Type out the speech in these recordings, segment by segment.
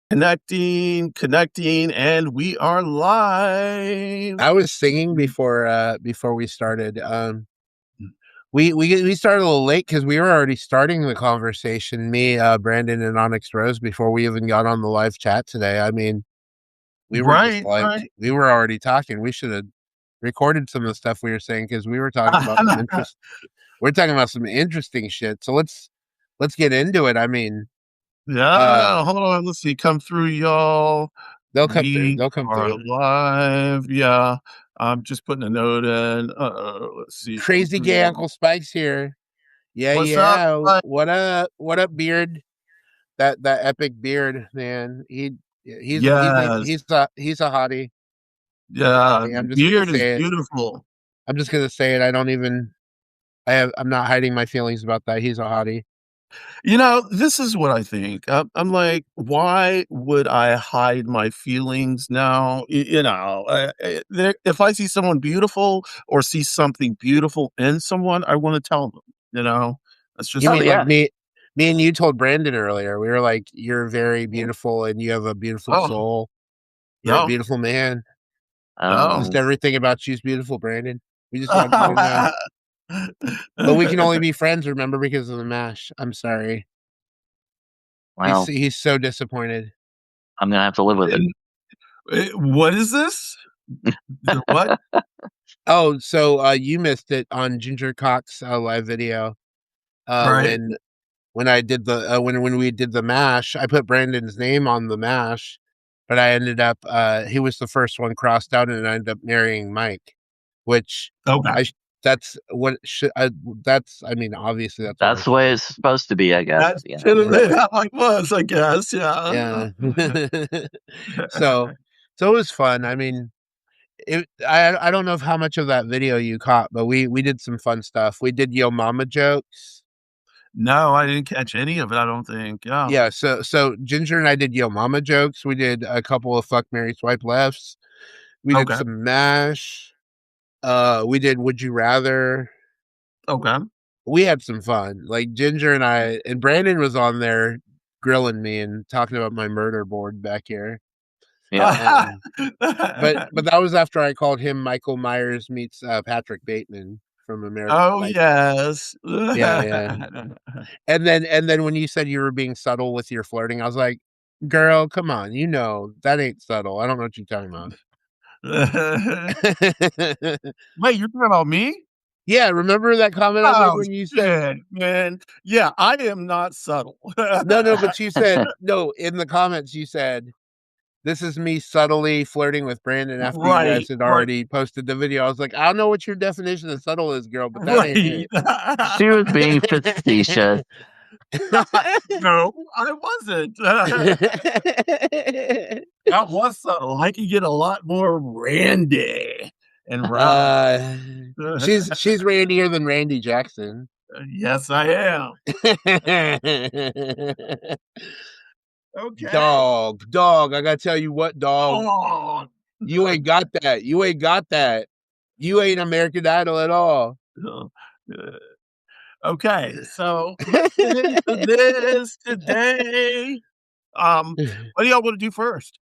Connecting, and we are live. I was singing before we started. We started a little late because we were already starting the conversation. Me, Brandon, and OnyxRose before we even got on the live chat today. I mean, we were just Right. we were already talking. We should have recorded some of the stuff we were saying because we were talking about some interest. We're talking about some interesting shit. So let's get into it. I mean, Yeah, hold on. Let's see. Come through, y'all. they'll come through. We They'll come are through. live. Yeah. I'm just putting a note in. Let's see. Come Crazy through, gay y'all. Uncle Spike's here. Yeah, What's up? yeah. What up? What up, Beard? That epic beard, man. He's Yes. he's a hottie. He's a Yeah. hottie. I'm just gonna Beard is say it. beautiful. I'm just gonna say it. I'm not hiding my feelings about that. He's a hottie. This is what I think. I'm like, why would I hide my feelings now? If I see someone beautiful or see something beautiful in someone, I want to tell them. That's You just mean me. like me and you told Brandon earlier. We were like, you're very beautiful and you have a beautiful Oh soul. You're a no, beautiful man. no. Just everything about you is beautiful, Brandon. We just want you to know. But we can only be friends, remember, because of the mash. I'm sorry. Well, He's so disappointed. I'm gonna have to live with it. What is this? What? Oh, so you missed it on Ginger Cock's live video. Right. When I did the when we did the mash, I put Brandon's name on the mash, but I ended up he was the first one crossed out, and I ended up marrying Mike, which Okay. that's what should that's I mean obviously That's the way it's supposed to be, I guess. That's should have been how it was, I guess. Yeah. Yeah. so it was fun. I mean, I don't know how much of that video you caught, but we did some fun stuff. We did Yo Mama jokes. No, I didn't catch any of it. I don't think. Yeah. Yeah, so Ginger and I did Yo Mama jokes. We did a couple of fuck Mary Swipe lefts. We did Okay. some mash. We did Would You Rather. Okay. We had some fun. Like Ginger and I and Brandon was on there grilling me and talking about my murder board back here. Yeah. But that was after I called him Michael Myers meets Patrick Bateman from American Oh Psycho. yes. Yeah. And then when you said you were being subtle with your flirting, I was like, girl, come on, that ain't subtle. I don't know what you're talking about. Wait, you're talking about me? Yeah, remember that comment I made when you said, man. Yeah, I am not subtle. no, but you said no in the comments. You said this is me subtly flirting with Brandon after you guys had already posted the video. I was like, I don't know what your definition of subtle is, girl, but that ain't it. She was being facetious. No, I wasn't. That was subtle. I can get a lot more randy and round. She's randier than Randy Jackson. Yes, I am. Okay. Dog. I gotta tell you what, dog. Oh, You ain't got that. You ain't got that. You ain't American Idol at all. Okay, so let's get into this today. What do y'all want to do first?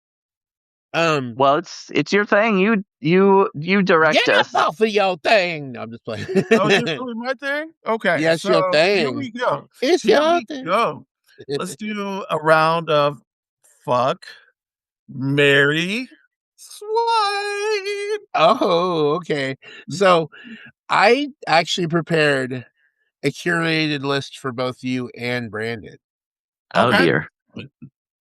Well, it's your thing. You direct get us. Up off of your thing. No, I'm just playing. Oh, is this really my thing? Okay, yes, so your thing. here we go. It's your thing. Go. Let's do a round of fuck, marry, swipe. Oh, okay. So I actually prepared a curated list for both you and Brandon. Oh dear. Okay.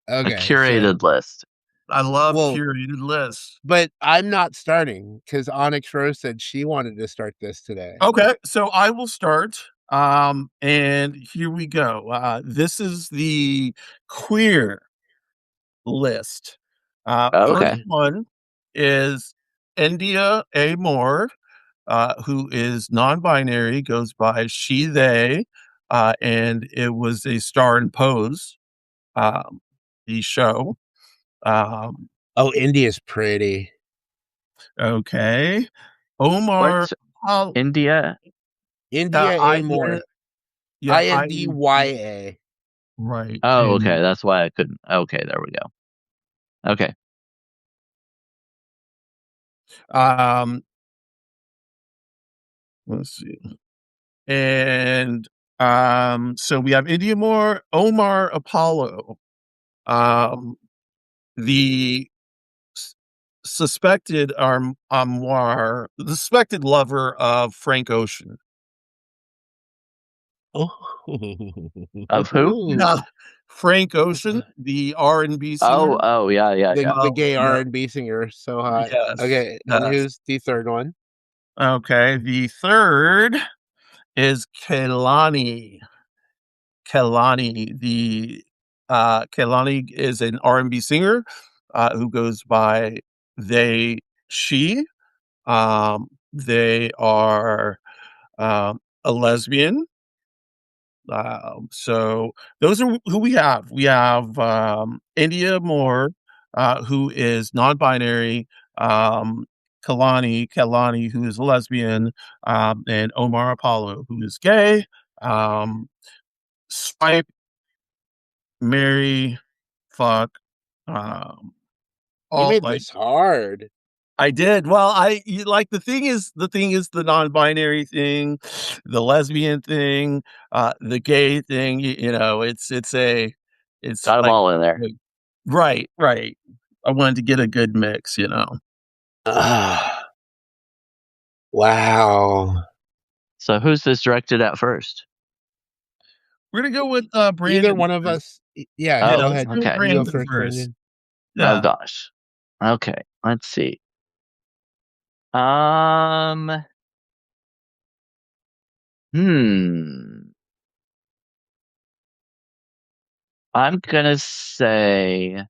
A curated list. I love curated lists. But I'm not starting because OnyxRose said she wanted to start this today. Okay, so I will start. And here we go. This is the queer list. First one is India A. Moore, who is non-binary, goes by she, they, and it was a star in Pose, the show. India's pretty. Okay. Omar. India A. Moore. Yeah, INDYA. Right. Oh, okay. That's why I couldn't. Okay, there we go. Okay. Let's see. And so we have India Moore, Omar Apollo, the suspected the suspected lover of Frank Ocean. Of who? Yeah, Frank Ocean, the R&B singer. Oh, yeah. The gay Yeah. R&B singer, so hot. Yes. Okay, and Yes. who's the third one? Okay, the third is Kehlani. Kehlani is an R&B singer who goes by they, she. They are a lesbian. So those are who we have. We have India Moore, who is non-binary, Kalani, who is a lesbian, and Omar Apollo, who is gay. Swipe, marry, fuck, You all made like this hard. I did. Well, like the thing is the non-binary thing, the lesbian thing, the gay thing. It's Got them like all in there. right, right. I wanted to get a good mix. Wow. So who's this directed at first? We're gonna go with Either Brandon one of first. us. Yeah, Yeah, go Oh, let's ahead. go with okay. You go Brandon first, first. Brandon. Oh Yeah. gosh. Okay, let's see. Um, hmm. I'm gonna say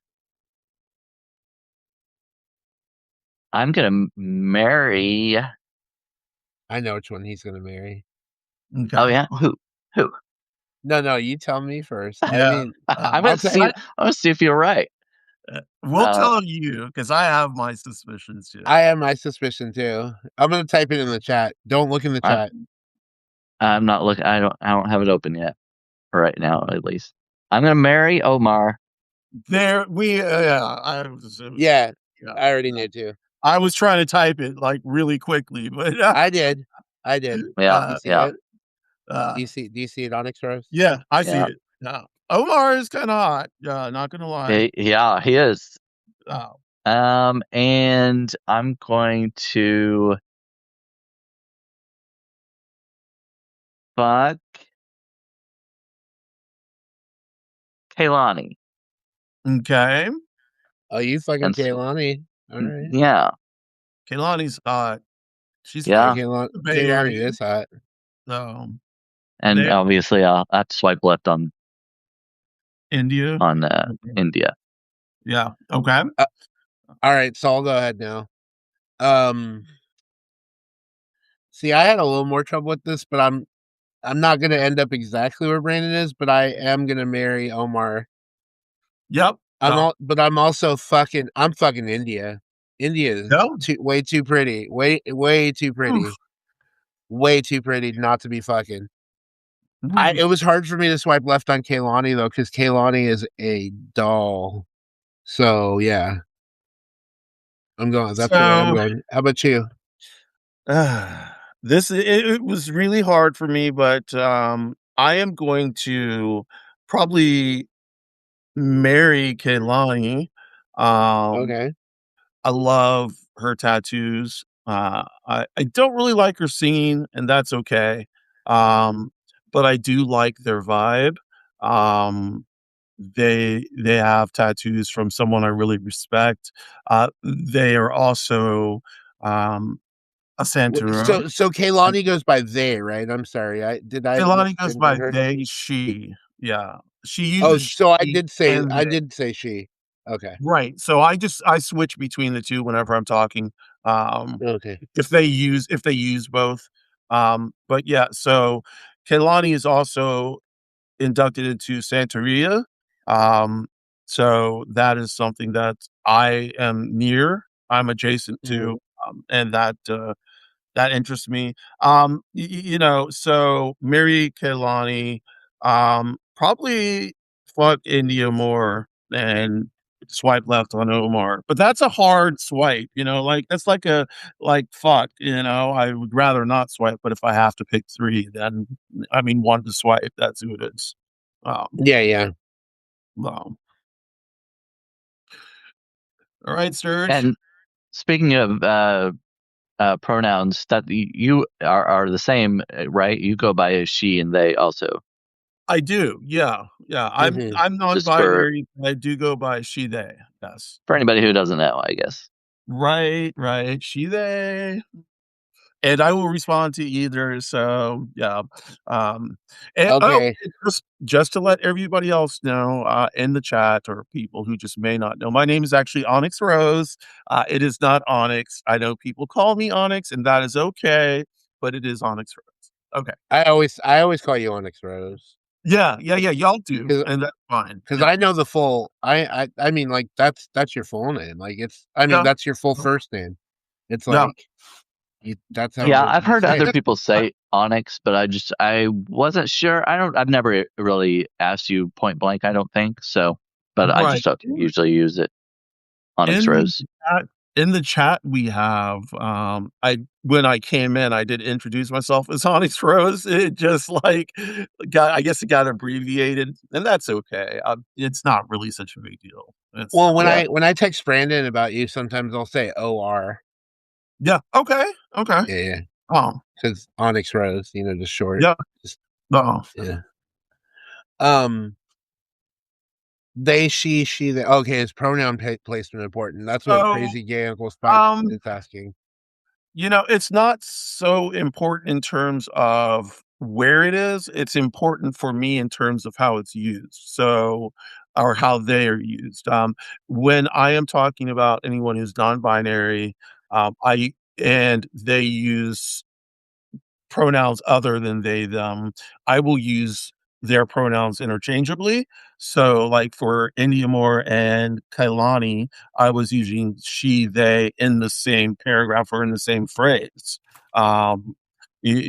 I'm gonna marry. I know which one he's gonna marry. Okay. Oh yeah, who? No, you tell me first. I Yeah. mean, I'm I'll gonna tell. see. I'm gonna see if you're right. We'll Uh, tell you because I have my suspicions too. I have my suspicion too. I'm gonna type it in the chat. Don't look in the I'm chat. I'm not looking. I don't have it open yet. Right now, at least. I'm gonna marry Omar. There we Yeah, yeah. I already knew too. I was trying to type it like really quickly, but I did. Yeah, You see yeah, it? uh, Do you see it, OnyxRose? yeah, I see yeah. it. Omar is kind of hot. Not gonna lie. Yeah, he is. Oh, And I'm going to fuck Kaylani. okay. Oh, you fucking And Kaylani. All right. yeah, Kaylani's hot. She's Yeah, from yeah. the Bay Kaylani Area. is hot. So And they obviously, I'll have to swipe left on India. on Okay. India. Yeah. Okay. All right, so I'll go ahead now. See, I had a little more trouble with this, but I'm not gonna end up exactly where Brandon is, but I am gonna marry Omar. Yep. But I'm fucking India. India is No. way too pretty. Way too Oof, pretty. Way too pretty not to be fucking. oof. It was hard for me to swipe left on Kaylani though, because Kaylani is a doll. So yeah, that's the way I'm So going. How about you? it was really hard for me, but I am going to probably marry Kehlani. Um, Okay. I love her tattoos. I don't really like her singing, and that's okay. Um, but I do like their vibe. Um, they have tattoos from someone I really respect. They are also a Santuro. So Kaylani goes by they, right? I'm sorry. I Kehlani goes by misgender her? they, she. Yeah. She Oh, uses so she and I they. did say she. Okay. Right. So I switch between the two whenever I'm talking. Um, Okay. if they use both. But yeah, so Kehlani is also inducted into Santeria. Um, so that is something that I am near. I'm adjacent Mm. to, and that interests me. So Mary Kehlani, probably fuck India more and swipe left on Omar. But that's a hard swipe, like that's like fuck, I would rather not swipe, but if I have to pick three, then one to swipe, that's who it is. Yeah. Wow. All right, Sturg. And speaking of pronouns, that you are the same, right? You go by she and they also. I do, yeah. Mm-hmm. I'm Just for non-binary. I do go by she, they. Yes. anybody who doesn't know, I guess. Right. She, they. And I will respond to either. So yeah. And, Okay. just to let everybody else know, in the chat or people who just may not know, my name is actually OnyxRose. It is not Onyx. I know people call me Onyx, and that is okay, but it is OnyxRose. Okay. I always call you OnyxRose. Yeah. Y'all do, and that's fine. Because Yeah. I know the full. I mean, like that's your full name. Like that's your full first name. It's Yeah. like that's how. Yeah, I've you heard say other it. people say Onyx, but I wasn't sure. I've never really asked you point blank, I don't think so, but I Right. just don't usually use it. Onyx In the Rose. chat in the chat we have, I when I came in, I did introduce myself as Onyx Rose. It just I guess it got abbreviated, and that's okay. It's not really such a big deal. It's Well, Yeah. when I text Brandon about you, sometimes I'll say OR. yeah, okay. Yeah, Oh, because Onyx Rose, just short. yeah. Just Oh. yeah. They, she, they. Okay, is pronoun placement important? That's what So, Crazy Gay Uncle Spike um is asking. it's not so important in terms of where it is. It's important for me in terms of how it's used. So, or how they are used. When I am talking about anyone who's non-binary, and they use pronouns other than they, them, I will use their pronouns interchangeably. So, like for Indiamore and Kailani, I was using she, they in the same paragraph or in the same phrase. Um, and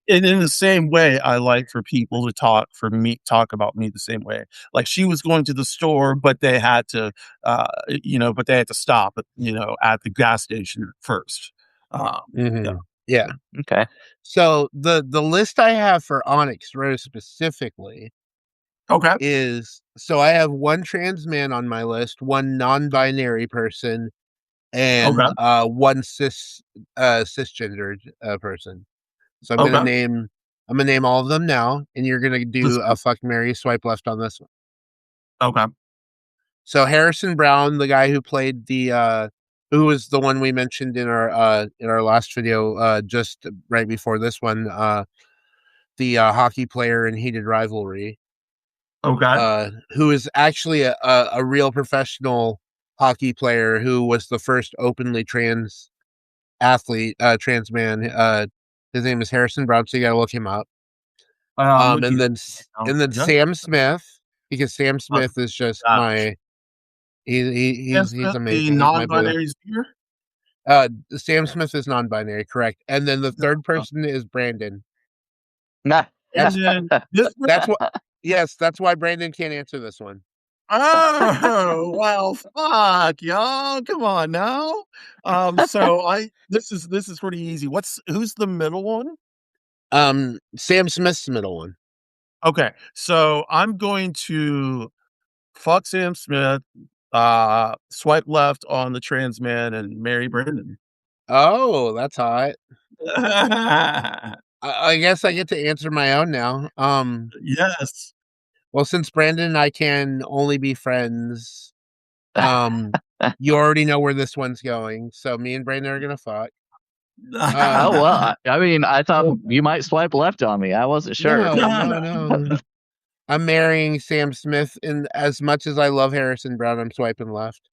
in the same way, I like for people to talk about me the same way. Like she was going to the store, but they had to, stop, at the gas station first. Yeah. Mm-hmm. Yeah. Okay. So the list I have for Onyx Rose specifically Okay. is, so I have one trans man on my list, one non-binary person, and Okay. one cisgendered person. So Okay. I'm gonna name all of them now, and you're gonna do Let's a fuck Mary swipe left on this one. Okay. So Harrison Brown, the guy who played who was the one we mentioned in our last video, just right before this one, the hockey player in Heated Rivalry, Okay. who is actually a real professional hockey player who was the first openly trans athlete, trans man. His name is Harrison Brown, so you gotta look him up. I'm Um, looking and at then and then yeah. Sam Smith, because Sam Oh Smith is just gosh. my Sam he's Smith, the amazing. He's my boo. non-binary sphere? Sam Smith is non-binary, correct. And then the No. third person is Brandon. Nah. And That's then this that's what yes, that's why Brandon can't answer this one. Oh, well, fuck, y'all. Come on now. So this is pretty easy. Who's the middle one? Sam Smith's the middle one. Okay. So I'm going to fuck Sam Smith, swipe left on the trans man and marry Brandon. Oh, that's hot. I guess I get to answer my own now. Yes. Well, since Brandon and I can only be friends, you already know where this one's going. So me and Brandon are gonna fuck. Oh well, I mean, I thought you might swipe left on me. I wasn't sure. No. I'm marrying Sam Smith, and as much as I love Harrison Brown, I'm swiping left.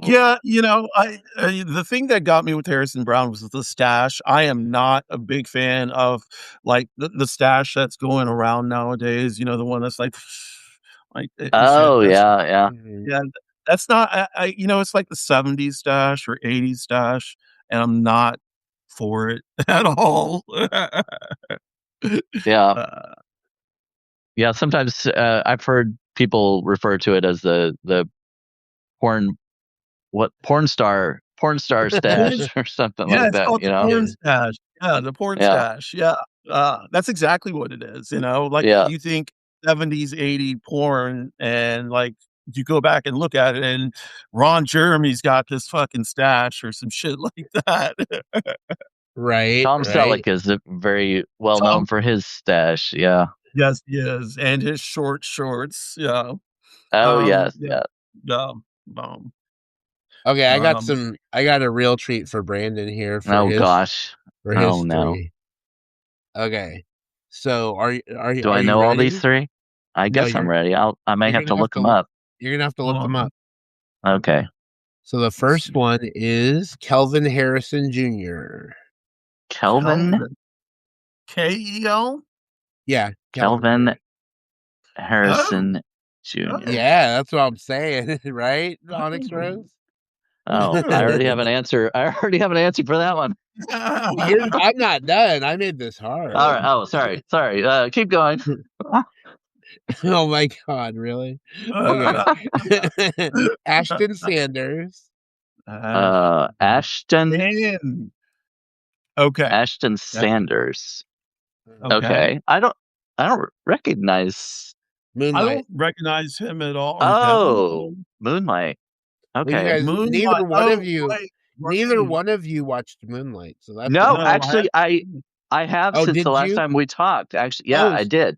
Yeah, the thing that got me with Harrison Brown was the stash. I am not a big fan of like the stash that's going around nowadays. The one that's like shit. Oh That's yeah. Mhm. yeah, that's not. It's like the '70s stash or '80s stash, and I'm not for it at all. Yeah. uh, Yeah, sometimes I've heard people refer to it as the porn star stash or something like it's that. called the porn stash. Yeah, the porn stash. Yeah, that's exactly what it is. Like you think 70s, 80s porn, and like you go back and look at it, and Ron Jeremy's got this fucking stash or some shit like that. Right. Tom Selleck is very well known for his stash. Yeah. Yes, he is, and his short shorts. Yeah. Oh yes, Yeah. yeah. Okay, I got a real treat for Brandon here for oh his gosh. for his oh no. 3. Okay. So Do I know all these 3? I guess I'm ready. I may have to look them up. You're gonna have to look them up. Okay. So the first one is Kelvin Harrison Jr. Kelvin? K-E-L? Yeah. Kelvin Harrison Jr. Yeah, that's what I'm saying, right? OnyxRose? Oh, I already have an answer. I already have an answer for that one. I'm not done. I made this hard. All right. Oh, sorry. Keep going. Oh my God, really? Okay. Ashton Sanders. Ashton. Okay. Ashton Sanders. Okay. Okay. I don't recognize Moonlight. I don't recognize him at all. Oh, Moonlight. Okay. Well, you guys, Moonlight. neither one of you Right. neither one of you watched Moonlight. So that's actually I have since the last time we talked. Actually, yeah, I did.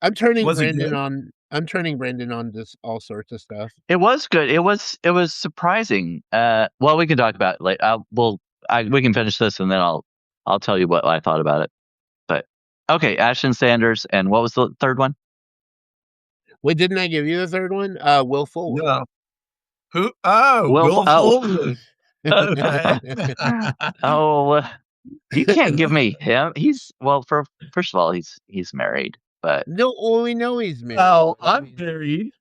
I'm turning Brandon on. I'm turning Brandon on to all sorts of stuff. It was good. It was surprising. Well, we can talk about it later. We can finish this and then I'll tell you what I thought about it. But okay, Ashton Sanders, and what was the third one? Wait, didn't I give you the third one? Will Fuller. No. Who? Oh, Will Fuller. Okay. Oh, you can't give me him. He's first of all, he's married, but no, we know he's married. Oh, I'm married.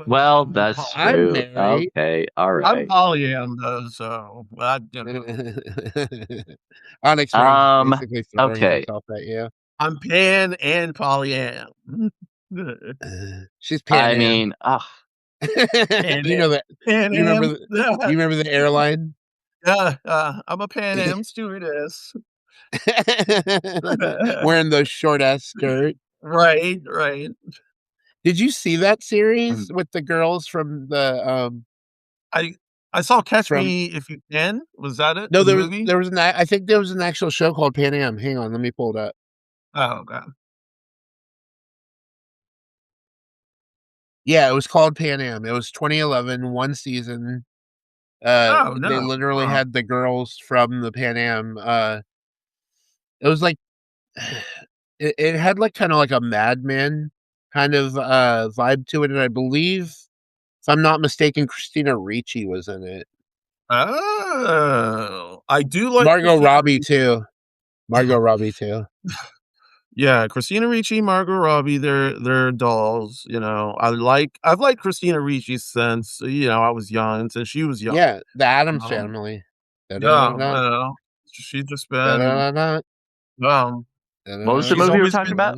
Well, that's true. I'm married. Okay, all right. I'm polyam though, so Onyx basically throwing himself at you. I'm pan and polyam. She's pan. I mean, you know that. You remember the airline? Yeah, I'm a Pan Am stewardess. Wearing those short ass skirts. Right. Did you see that series with the girls from the I saw Catch Me If You Can. Was that it? No, there was I think there was an actual show called Pan Am. Hang on, let me pull it up. Oh god. Yeah, it was called Pan Am. It was 2011, one season. They literally had the girls from the Pan Am. It was like it had like kind of like a Mad Men kind of vibe to it, and I believe, if I'm not mistaken, Christina Ricci was in it. Oh, I do like Margot Robbie too. Yeah, Christina Ricci, Margot Robbie, they're dolls. I've liked Christina Ricci since I was young, since she was young. Yeah, the Addams Family. Yeah, she's just been. What was the movie you were talking about?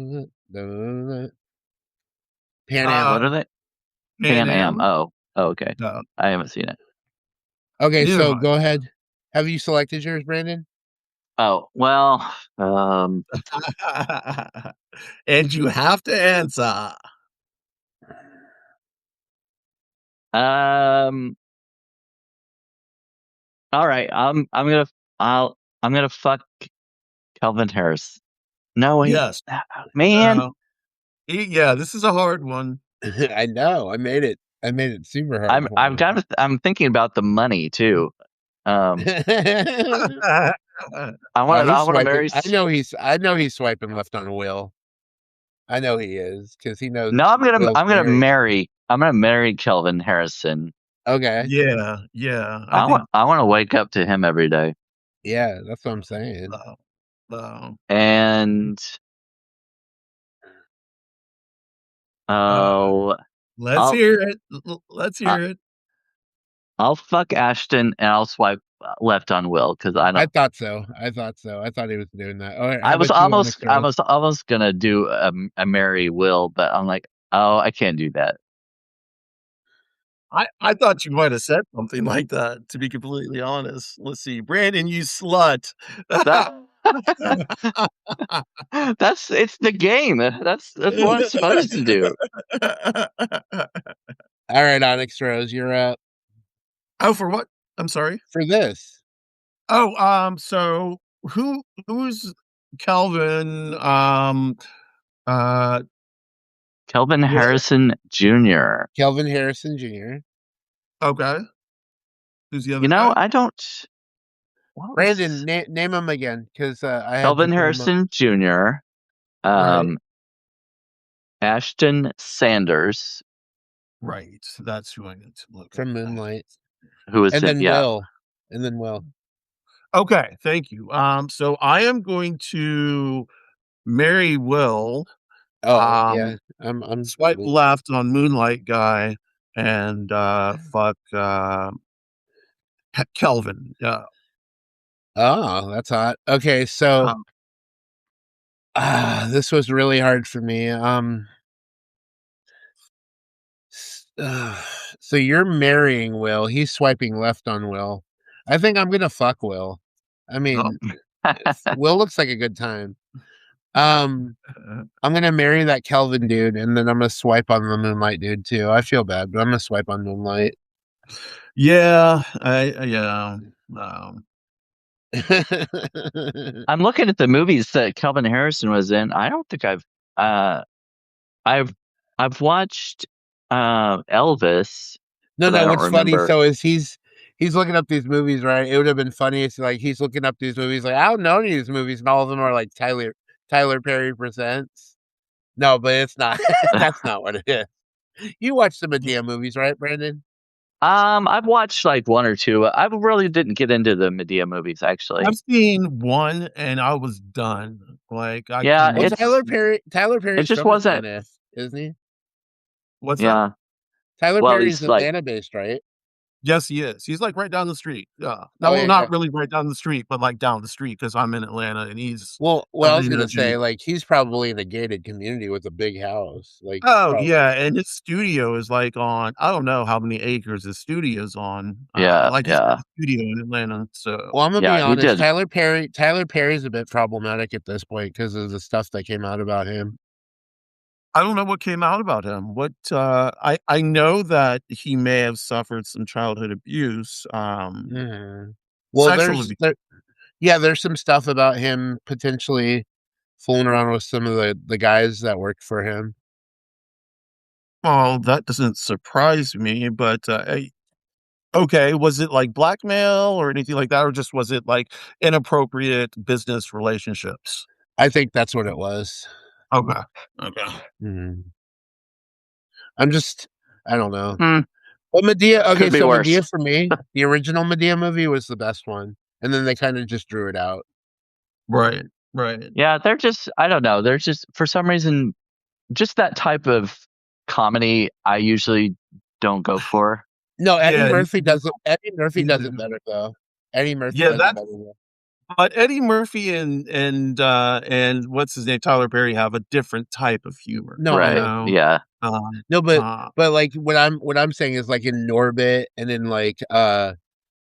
Pan Am. What are they? Pan Am. Oh, okay. No. I haven't seen it. Okay, so go ahead. Have you selected yours, Brandon? Oh, well, and you have to answer. All right. I'm gonna fuck Kelvin Harris. No, yes, man. Yeah, this is a hard one. I know. I made it super hard. I'm thinking about the money too. I want to marry. I know he's swiping left on Will. I know he is, because he knows. No, I'm gonna marry Kelvin Harrison. Okay. Yeah. I want to wake up to him every day. Yeah, that's what I'm saying. And let's hear it. Let's hear it. I'll fuck Ashton and I'll swipe left on Will, because I thought so. I thought he was doing that. Right, I was almost gonna do a marry Will, but I'm like, oh, I can't do that. I thought you might have said something like that, to be completely honest. Let's see. Brandon, you slut. It's the game. That's what I'm supposed to do. All right, OnyxRose, you're up. Oh, for what? I'm sorry? For this. Oh, so who's Kelvin? Uh, Kelvin Harrison Jr. Kelvin Harrison Jr. Okay. Who's the other guy? I don't. Brandon, name him again, because I had Kelvin Harrison Jr. Right. Ashton Sanders. Right. That's who I need to look from at. Moonlight. Who is and it? then Yeah. Will. And then Will. Okay, thank you. So I am going to marry Will. Oh, yeah. I'm swipe left on Moonlight guy and fuck Kelvin. Yeah. Oh, that's hot. Okay, so this was really hard for me. So you're marrying Will. He's swiping left on Will. I think I'm gonna fuck Will. I mean, Will looks like a good time. I'm gonna marry that Kelvin dude, and then I'm gonna swipe on the Moonlight dude too. I feel bad, but I'm gonna swipe on Moonlight. Yeah, I'm looking at the movies that Kelvin Harrison was in. I don't think I've watched Elvis. No, what's funny is he's looking up these movies, right? It would have been funny if like he's looking up these movies like, I don't know any of these movies, and all of them are like Tyler Perry Presents. No, but it's not. That's not what it is. You watch the Madea movies, right, Brandon? I've watched like one or two. I really didn't get into the Madea movies, actually. I've seen one and I was done. Like, Tyler Perry. It just wasn't. Atlanta, isn't he? What's that? Tyler Perry's Atlanta based, right? Yes, he is. He's like right down the street. Yeah. No, not really right down the street, but like down the street because I'm in Atlanta and he's. Well, I was gonna say, like, he's probably in a gated community with a big house. Like, yeah, and his studio is like on. I don't know how many acres his studio's on. Yeah, like his studio in Atlanta. So, well, I'm gonna be honest. Tyler Perry's a bit problematic at this point because of the stuff that came out about him. I don't know what came out about him. What I know that he may have suffered some childhood abuse. Well, there's some stuff about him potentially fooling around with some of the guys that worked for him. Well, that doesn't surprise me, but okay, was it like blackmail or anything like that, or just was it like inappropriate business relationships? I think that's what it was. Okay. Mm-hmm. I don't know. Well, Madea. Okay, so Madea for me, the original Madea movie was the best one, and then they kind of just drew it out. Right. Yeah, they're just. I don't know. They're just for some reason, just that type of comedy. I usually don't go for. No, Eddie Murphy does it. Eddie Murphy does it better though. Eddie Murphy does it better. But Eddie Murphy and what's his name, Tyler Perry, have a different type of humor. No, right? You know? Yeah. No, but like what I'm saying is like in Norbit and in like the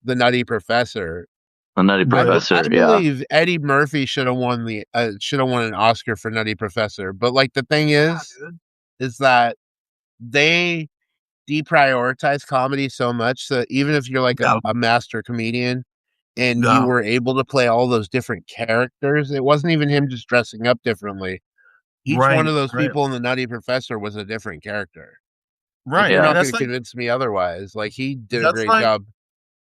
Nutty Professor. The Nutty Professor. I believe Eddie Murphy should have won an Oscar for Nutty Professor. But like the thing is that they deprioritize comedy so much that even if you're like a master comedian and you were able to play all those different characters, it wasn't even him just dressing up differently. Each one of those people in the Nutty Professor was a different character. Right. You're not going to convince me otherwise. Like he did a great job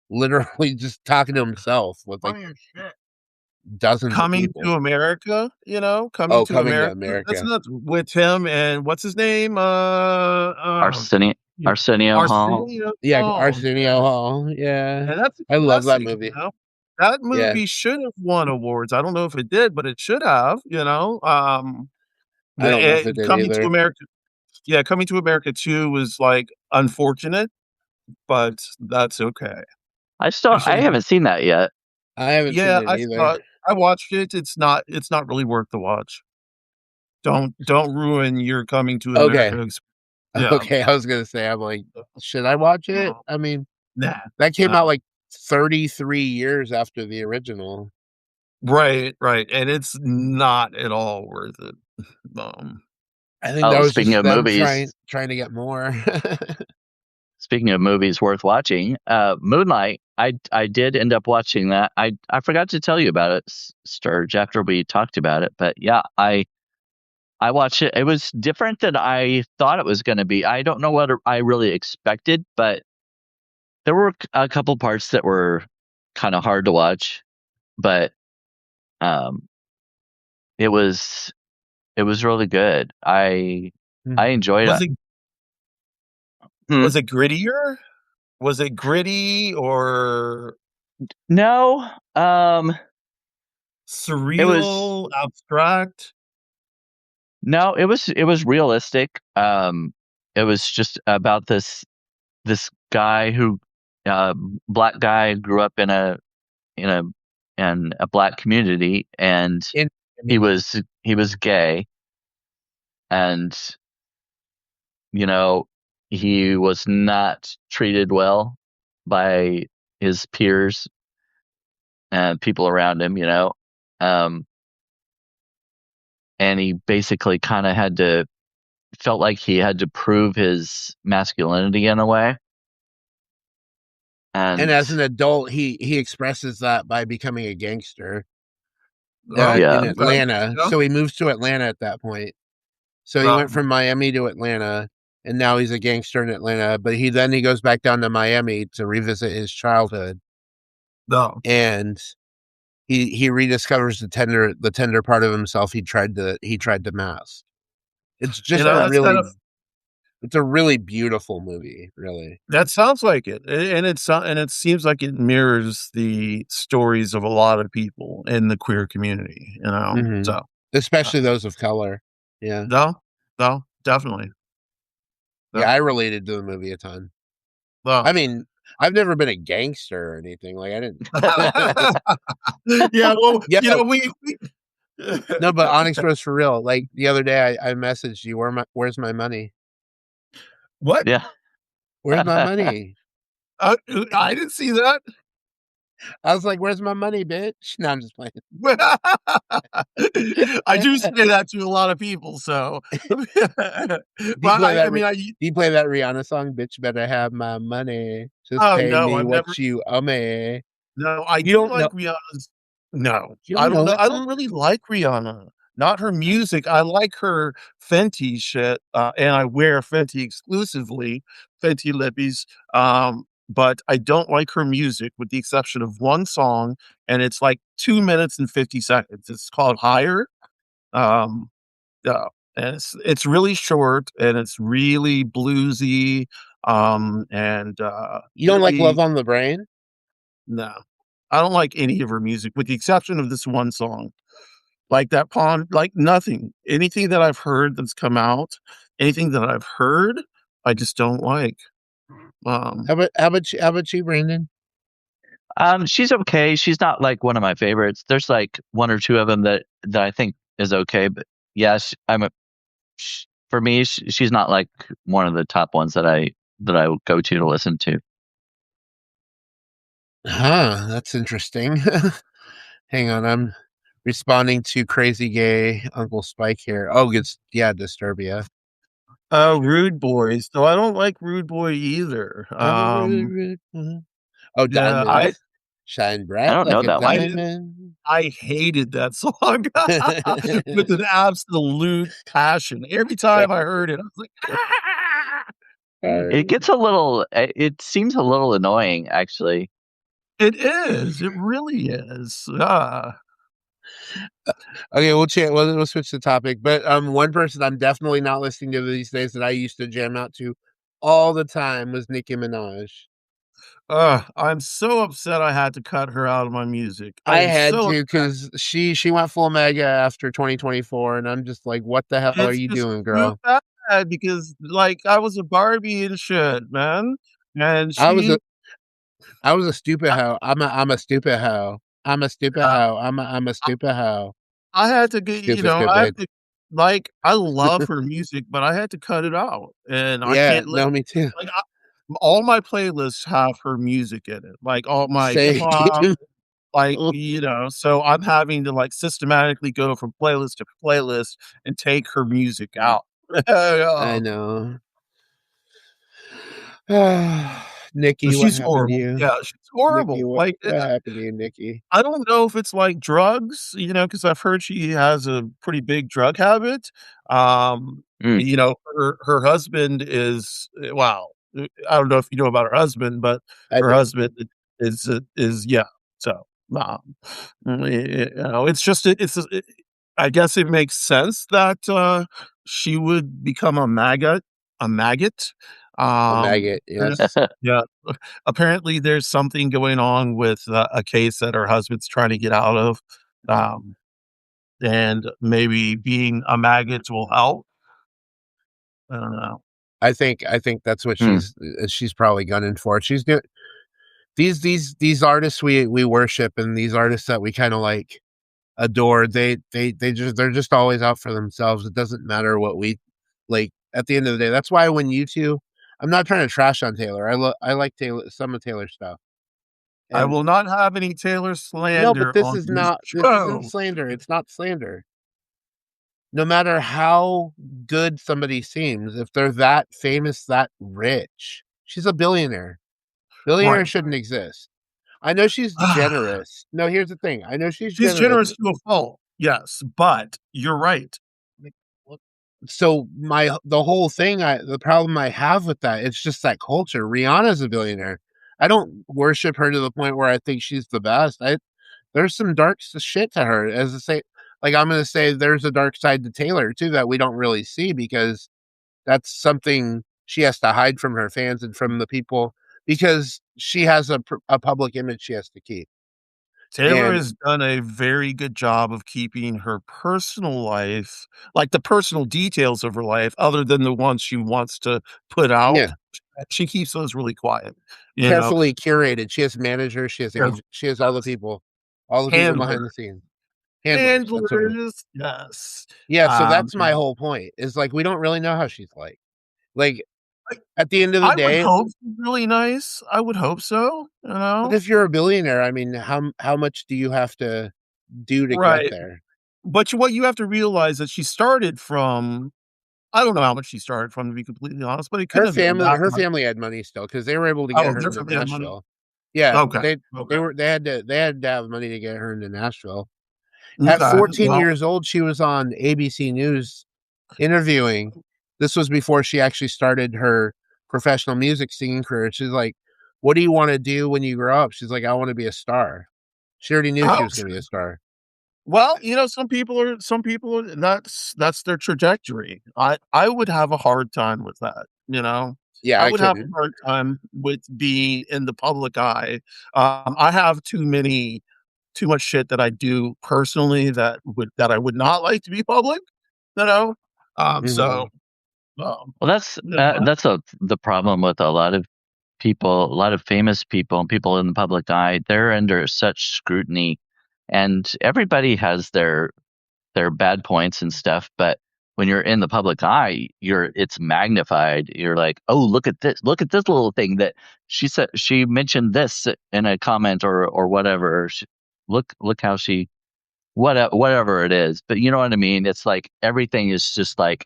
literally just talking to himself with like dozens Coming of people. to America, Coming to America. That's not with him and what's his name? Arsenio Hall. Yeah, Arsenio Hall. Yeah. I love that movie. That movie should have won awards. I don't know if it did, but it should have, I don't know if it did Coming either. to America. Yeah, Coming to America 2 was like unfortunate, but that's okay. I haven't seen that yet. I haven't seen it either. I watched it. It's not really worth the watch. Don't ruin your Coming to America. Yeah. Okay, I was gonna say, I'm like, should I watch it? I mean, that came out like 33 years after the original. Right, and it's not at all worth it. I think that was speaking just of them movies, trying to get more. speaking of movies worth watching, Moonlight. I did end up watching that. I forgot to tell you about it, Sturge, after we talked about it. But yeah, I watched it. It was different than I thought it was going to be. I don't know what I really expected, but there were a couple parts that were kind of hard to watch. But um, it was really good. I enjoyed Was it. it was it grittier? Was it gritty or No, it was surreal, abstract? no, it was realistic. It was just about this guy who, uh, black guy, grew up in in a a black community, and he was gay, and you know he was not treated well by his peers and people around him. Um, and he basically kind of felt like he had to prove his masculinity in a way. And And as an adult, he expresses that by becoming a gangster Oh, in yeah, okay. Atlanta. Yeah. So he moves to Atlanta at that point. So he went from Miami to Atlanta, and now he's a gangster in Atlanta. But he goes back down to Miami to revisit his childhood, No. and he rediscovers the tender part of himself he tried to mask. It's just That's kind of it's a really beautiful movie, really. that sounds like it. And it seems like it mirrors the stories of a lot of people in the queer community, Mm-hmm. So, uh, Especially those of color. Yeah. no, no, definitely. Yeah, No. I related to the movie a ton. No. I mean, I've never been a gangster or anything. Like I didn't. Yeah, well, Yeah, we no, but OnyxRose for real. Like the other day, I messaged you. Where's my money? What? yeah. Where's my money? I didn't see that. I was like, "Where's my money, bitch?" No, I'm just playing. I do say that to a lot of people, so Do but you play that? I mean, Do you play that Rihanna song? Bitch, better have my money. Just oh, pay no, me I've never what you owe me. no, I You do don't know? like Rihanna's no, You don't know that I don't song? really like Rihanna, not her music. I like her Fenty shit, and I wear Fenty exclusively, Fenty lippies, but I don't like her music with the exception of one song, and it's like 2 minutes and 50 seconds. It's called Higher, um, yeah, and it's really short, and it's really bluesy, and, You don't like Love really on the Brain? no. I don't like any of her music with the exception of this one song. Like that Pond like nothing. Anything that I've heard that's come out, anything that I've heard, I just don't like. Um, How about you, Brandon? She's okay. She's not like one of my favorites. There's like one or two of them that I think is okay, but yes, for me, she's not like one of the top ones that I would go to listen to. Huh, that's interesting. Hang on, I'm responding to crazy gay Uncle Spike here. Oh, it's Disturbia. oh, Rude Boy. So I don't like Rude Boy either. I'm a really, really oh, Yeah, I diamonds shine I bright don't know like a that one. diamond. I hated that song with an absolute passion. Every time I heard it, I was like, "Ah!" It gets a little. It seems a little annoying, actually. It is. It really is. Okay, we'll switch the topic. But one person I'm definitely not listening to these days that I used to jam out to all the time was Nicki Minaj. I'm so upset I had to cut her out of my music. I I am had so to upset. because she went full mega after 2024, and I'm just like, what the hell are It's you just doing, too girl? bad because, like, I was a Barbie and shit, man, and I was she a I was a stupid hoe. I'm a stupid hoe. I'm a stupid uh, hoe. I'm a I stupid hoe. I had to get Stupid. like, I love her music, but I had to cut it out, and I Yeah, can't no, me too. like, all my playlists have her music in it, like, all my Same, hip-hop, dude. like, so I'm having to, like, systematically go from playlist to playlist and take her music out. I Yeah. know. Nikki, what She's happened to horrible. you? Yeah, she's Nikki, horrible, what like, what happened to you, Nikki? I don't know if it's like drugs, because I've heard she has a pretty big drug habit. Um, Mm. her husband is wow. I don't know if you know about her husband, but I her do. husband is yeah. So, it's just I guess it makes sense that she would become a maggot. A maggot, yes. Yeah. Apparently, there's something going on with, a case that her husband's trying to get out of, um, and maybe being a maggot will help. I don't know. I think that's what Mm. she's probably gunning for. She's doing these artists we worship and these artists that we kinda, like, adore, they're just always out for themselves. It doesn't matter what we like, at the end of the day, that's why when you 2 I'm not trying to trash on Taylor. I like Taylor some of Taylor's stuff. I And will not have any Taylor no, but slander on this this isn't show. slander. It's not slander. No matter how good somebody seems, if they're that famous, that rich, she's a billionaire. Billionaires Right. shouldn't exist. I know she's generous. No, here's the thing. I know she's She's generous. generous to a fault, yes, but you're right. Like, what so the whole thing the problem I have with that, it's just that culture. Rihanna's a billionaire. I don't worship her to the point where I think she's the best. There's some dark shit to her. As I say, like I'm gonna say, there's a dark side to Taylor too that we don't really see because that's something she has to hide from her fans and from the people because she has a public image she has to keep. Taylor And has done a very good job of keeping her personal life, like the personal details of her life, other than the ones she wants to put out. yeah, She keeps those really quiet, you know, carefully curated. She has managers. She has care she has all the people handler behind the scenes, handlers. That's what it is. handlers, yes. Yeah, so that's my And whole point. Is like we don't really know how she's like. Like I at the end of the I would day, hope she's really nice. I would hope so, but if you're a billionaire, I mean, how much do you have to do to get Right. there? But what you have to realize that she started from I don't know how much she started from, to be completely honest, but it couldn't have been that Her much. family had money still because they were able to get Oh, her their into family had money? Nashville. Yeah, Okay, okay, they had to have money to get her into Nashville. At okay, 14 well, years old, she was on ABC News interviewing. This was before she actually started her professional music singing career. She's like, "What do you want to do when you grow up?" She's like, "I want to be a star." She already knew she was ouch. going to be a star. Well, some people are that's their trajectory. I would have a hard time with that, you know? Yeah, I I would have a couldn't. hard time with being in the public eye. I have too much shit that I do personally that I would not like to be public, you know? So, Mhm. um, Well, you know, that's the problem with a lot of people, a lot of famous people and people in the public eye. They're under such scrutiny, and everybody has their bad points and stuff. But when you're in the public eye, it's magnified. You're like, oh, look at this little thing that she said. She mentioned this in a comment or whatever. Look how she whatever it is. But you know what I mean. It's like everything is just like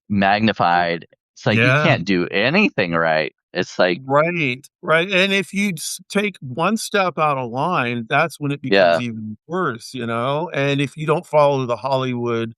magnified. It's like you yeah. can't do anything right. It's like, Right, right, and if you take one step out of line, that's when it becomes yeah, even worse, and if you don't follow the Hollywood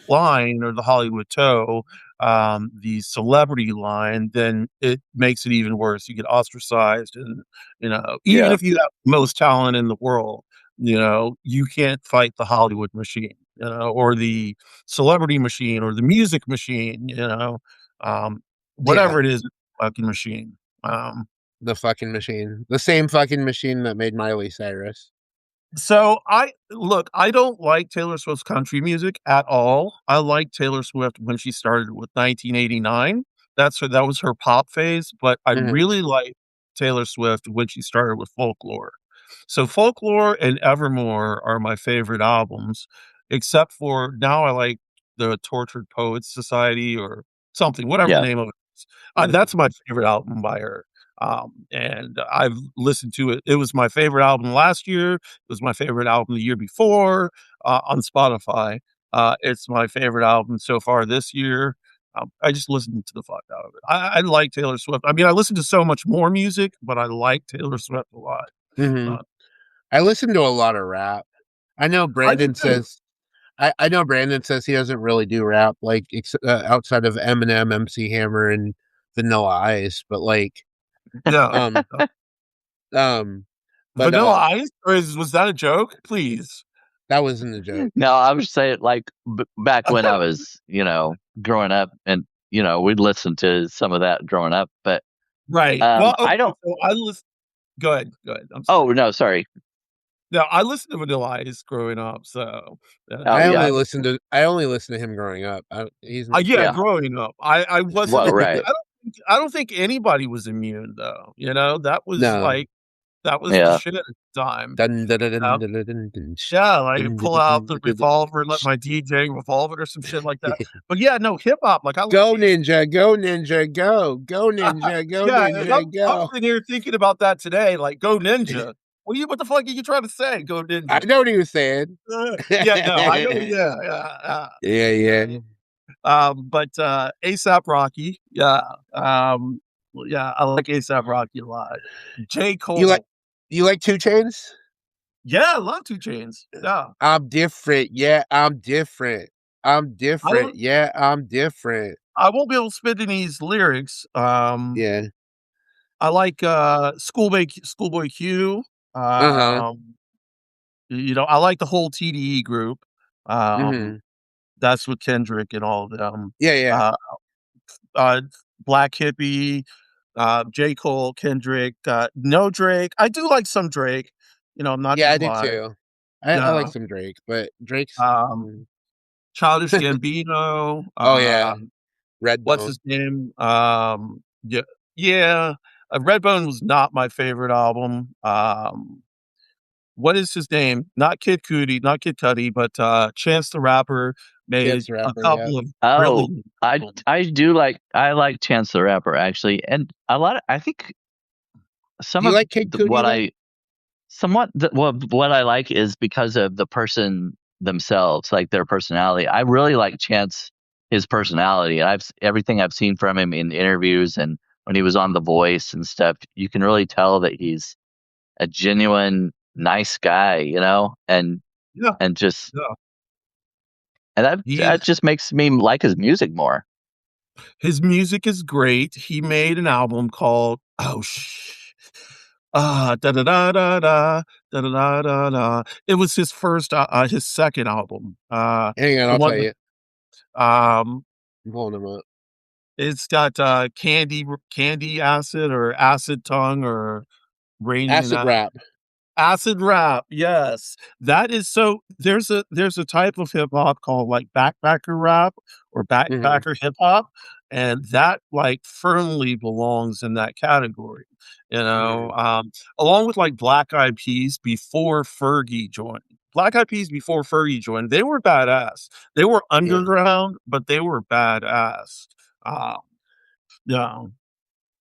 line or the Hollywood toe, the celebrity line, then it makes it even worse. You get ostracized and, even yeah, if you have the most talent in the world, you can't fight the Hollywood machine, or the celebrity machine or the music machine, um, Yeah, whatever it is, fucking machine. Um, the fucking machine. The same fucking machine that made Miley Cyrus. So I don't like Taylor Swift's country music at all. I like Taylor Swift when she started with 1989. That was her pop phase, but I Mhm. really like Taylor Swift when she started with Folklore. So Folklore and Evermore are my favorite albums, except for now I like the Tortured Poets Society or something, whatever the Yeah. name of it is. That's my favorite album by her. And I've listened to it. It was my favorite album last year. It was my favorite album the year before on Spotify. It's my favorite album so far this year. I just listened to the fuck out of it. I like Taylor Swift. I mean, I listen to so much more music, but I like Taylor Swift a lot. I listen to a lot of rap. I know I do Brandon too. says I know Brandon says he doesn't really do rap like outside of Eminem, MC Hammer, and Vanilla Ice, but like Yeah. um um but Vanilla Ice? Or was that a joke? Please. that wasn't a joke. No, I would say like back when I was, growing up, and we'd listen to some of that growing up, but Right. Well, okay, I don't. so I listen. Go ahead. Go ahead. I'm Oh sorry. no, sorry. No, I listened to Vanilla Ice growing up, so Oh I yeah, only listened to him growing up. He's yeah, yeah. growing up, I wasn't. Well, right. I don't think anybody was immune though. That was no. like that was the Yeah. shit at the time. Dun, dun, dun, You dun, know? dun, dun, dun, dun, Yeah, like dun, dun, pull dun, out dun, the dun, dun. revolver and let my DJ revolve it or some shit like that. But yeah, no hip hop. Like I like Go ninja, go ninja, go ninja, go yeah, and ninja, I'm go. sitting here thinking about that today. Like, go ninja. What the fuck are you trying to say? Go I ninja. know what he was saying. Yeah, no, I know. Yeah, Yeah. But ASAP Rocky, yeah, yeah, I like ASAP Rocky a lot. J. You like Cole, you like 2 Chains? yeah, I love Two Chains. Yeah, I'm different. Yeah, I'm different. I'm I different. don't, Yeah, I'm different. I won't be able to spit any of these lyrics. Yeah. I like Schoolboy Q. Uh-huh. Um, I like the whole TDE group. Um, Mhm. that's with Kendrick and all of them. Yeah. Uh, uh, Black Hippie, J. Cole, Kendrick, no Drake. I do like some Drake, I'm not Yeah, gonna I do lie. too. I like Yeah. some Drake, but Drake's Um, Childish Gambino, Oh, yeah. what's Redbone. his name? Yeah, yeah. Redbone was not my favorite album. What is his name? Not Kid Cudi, not Kid Cudi, but Chance the Rapper made Chance the a Rapper, yeah. couple of Oh, brilliant I albums. I like Chance the Rapper actually, and I think some Do you of like Kid Cudi, what though? I what I like is because of the person themselves, like their personality. I really like Chance, his personality, and everything I've seen from him in interviews and when he was on The Voice and stuff. You can really tell that he's a genuine nice guy, and Yeah, and just yeah. and that just makes me like his music more. His music is great. He made an album called da da da da da da da da da da. It was his second album. Hang on, The I'll tell one you. um, I'm pulling him up. it's got candy acid or acid tongue or raining in Acid Rap. acid rap, yes. That is so there's a type of hip hop called like backpacker rap or Mhm. backpacker hip hop, and that like firmly belongs in that category, Mhm. along with like Black Eyed Peas before Fergie joined. Black Eyed Peas before Fergie joined, they were badass. They were Yeah. underground, but they were badass. Um, yeah.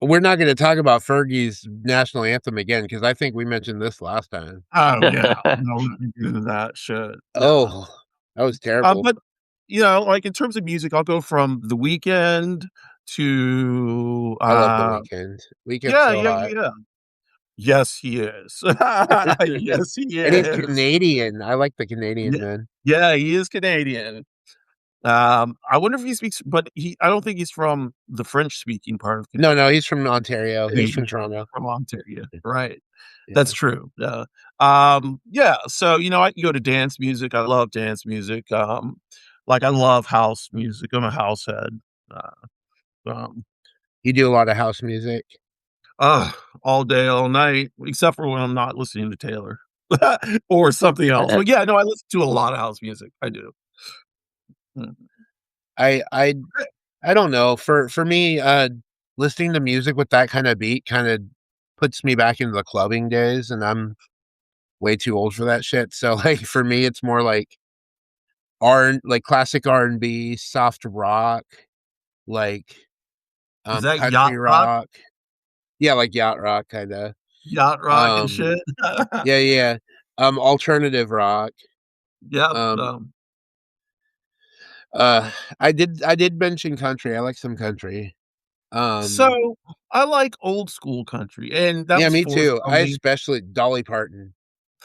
We're not gonna talk about Fergie's national anthem again because I think we mentioned this last time. Oh yeah. No, we're not gonna get into that shit. Yeah. Oh, that was terrible. But like in terms of music, I'll go from The Weekend to I love The Weeknd. Weeknd's yeah, so yeah, hot. yeah. Yes, he is. Yes, he And he's is. Canadian. I like the Canadian Yeah, man. yeah, he is Canadian. I wonder if he speaks, but I don't think he's from the French speaking part of Canada. No, he's from Ontario. He's He's from Toronto. from Ontario, right? That's Yeah. true. Yeah. Yeah. So I can go to dance music. I love dance music. Like I love house music. I'm a house head. Um, You do a lot of house music. uh, all day, all night, except for when I'm not listening to Taylor or something else. But yeah, no, I listen to a lot of house music. I do. Mm. I I I don't know. For me, listening to music with that kind of beat kind of puts me back into the clubbing days, and I'm way too old for that shit. So like for me, it's more like like classic R&B, soft rock, like Is that yacht country rock? rock. Yeah, like yacht rock kind of. Yacht rock and shit. Yeah. Alternative rock. Yep. Um I did mention country. I like some country. So I like old school country, and that Yeah, was me forced too. on I me. especially Dolly Parton.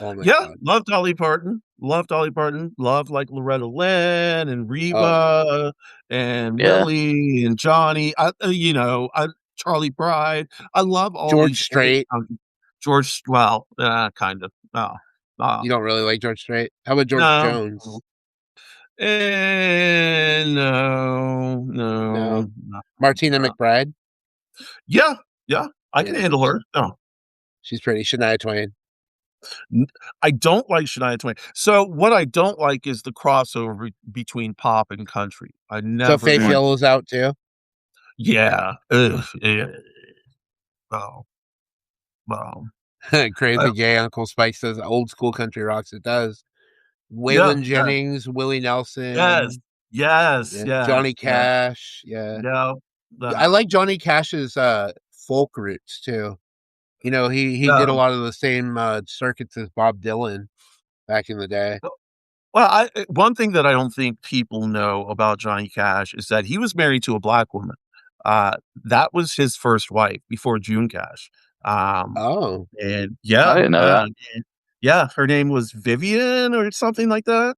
Oh my Yeah, god. love Dolly Parton. Love Dolly Parton. Love like Loretta Lynn and Oh yeah. Reba and Yeah. Millie and Johnny. Charlie Pride. I love all George these old Strait. George. Well, kind of. You don't really like George Strait? How about George No. Jones? No, No. no, no, Martina no. McBride? Yeah, yeah, I can Yeah. handle her. No. She's pretty. Shania Twain. I don't like Shania Twain. So what I don't like is the crossover between pop and country. I So never Faith Mm. like. Hill is out too? Yeah. Ugh, yeah. Oh, well. Crazy gay Uncle Spike says old school country rocks. It does. Yeah, Waylon yeah. Jennings, Willie Yes. Nelson, Yes, yeah, yes, Johnny yeah. Cash. Yeah. Yeah. I No. like Johnny Cash's folk roots too. You know, he did a No. lot of the same circuits as Bob Dylan back in the day. Well, one thing that I don't think people know about Johnny Cash is that he was married to a black woman. That was his first wife before June Cash. Um, Oh. and I yeah, didn't know that. yeah, her name was Vivian or something like that.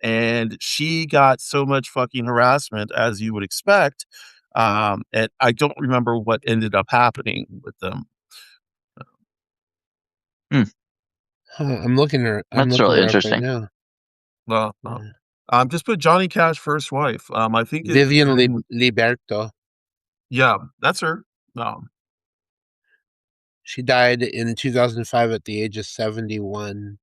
And she got so much fucking harassment as you would expect. And I don't remember what ended up happening with them. Hmm. I'm looking That's really her up right interesting. now. Well, Yeah. just put Johnny Cash first wife. I think Vivian her name was, Liberto. yeah, that's her. Um, She died in 2005 at the age of 71.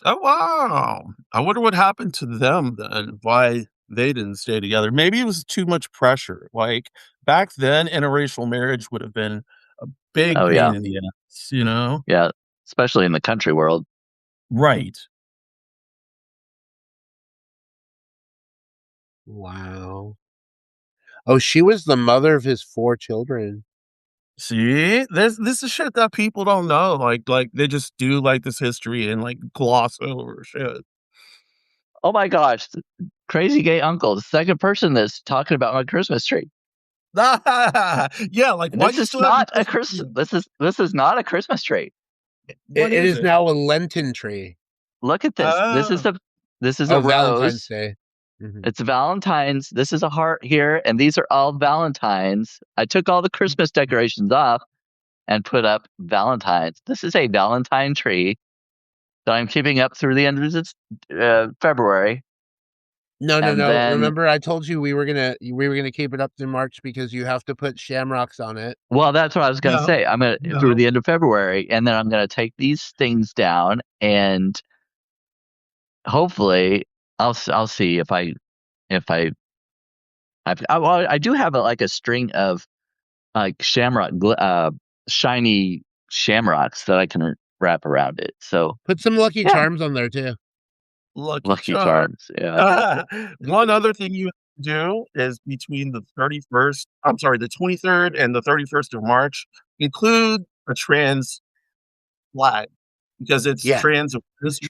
oh wow. I wonder what happened to them then. Why they didn't stay together. Maybe it was too much pressure. Like back then, interracial marriage would have been a big Oh pain yeah, in the ass, you know? yeah. Especially in the country world. Right. Wow. Oh, she was the mother of his 4 children. See, this is shit that people don't know. Like they just do like this history and like gloss over shit. Oh my gosh, crazy gay uncle, the second person that's talking about my Christmas tree. Yeah, like why do This you is still have your not a Christmas Chris. tree? This is not a Christmas tree. What It is is it? now a Lenten tree. Look at this. Oh, This is a Oh, Valentine's rose. Day. Mhm. It's Valentine's. This is a heart here, and these are all Valentines. I took all the Christmas decorations off and put up Valentines. This is a Valentine tree that I'm keeping up through the end of this February, No, and then remember I told you we were gonna keep it up through March because you have to put shamrocks on it. well, that's what I was gonna no, say. I'm gonna through no. the end of February, and then I'm gonna take these things down, and hopefully, I'll see if I well, I do have like a string of like shiny shamrocks that I can wrap around it. So Put some Lucky yeah, Charms on there too. Lucky Lucky Charm. Charms. Yeah. One other thing you have to do is between the 31st, I'm sorry, the 23rd and the 31st of March, include a trans flag because it's Yeah. trans awareness.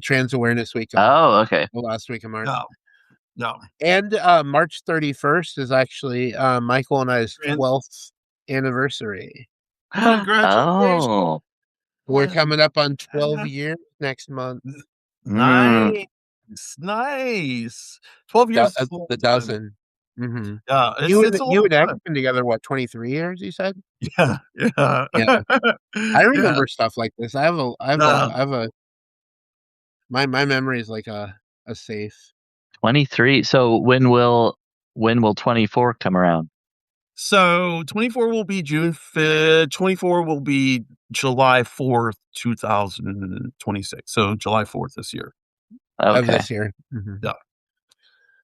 Trans Awareness Week Oh, okay. the last week of March. No, no. And March 31st is actually Michael and I's Trans, 12th anniversary. congratulations. Oh. We're coming up on 12 years next month. Mm. Nice. Nice. 12 years is a long The time. dozen. Mm-hmm. Yeah, it's a long You and X time. been together, what, 23 years, you said? Yeah, yeah. Yeah. I Yeah. remember stuff like this. I have a my memory is like a safe. 23. So when will 24 come around? So 24 will be June 5th. 24 will be July 4th, 2026. So July 4th this year. Of Okay. this year. Mhm. Yeah.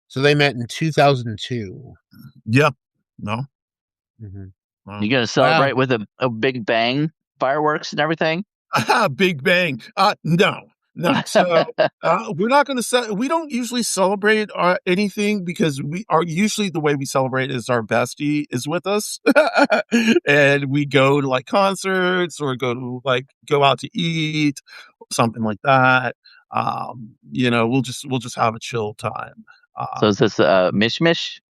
So they met in 2002. Yep. No. Mhm. Wow. You gonna Wow. celebrate with a big bang, fireworks and everything? Big Bang. No. No, so we're not going to we don't usually celebrate anything because we are usually the way we celebrate is our bestie is with us and we go to like concerts or go out to eat, something like that. We'll just have a chill time. So is Um, this Mish Mish?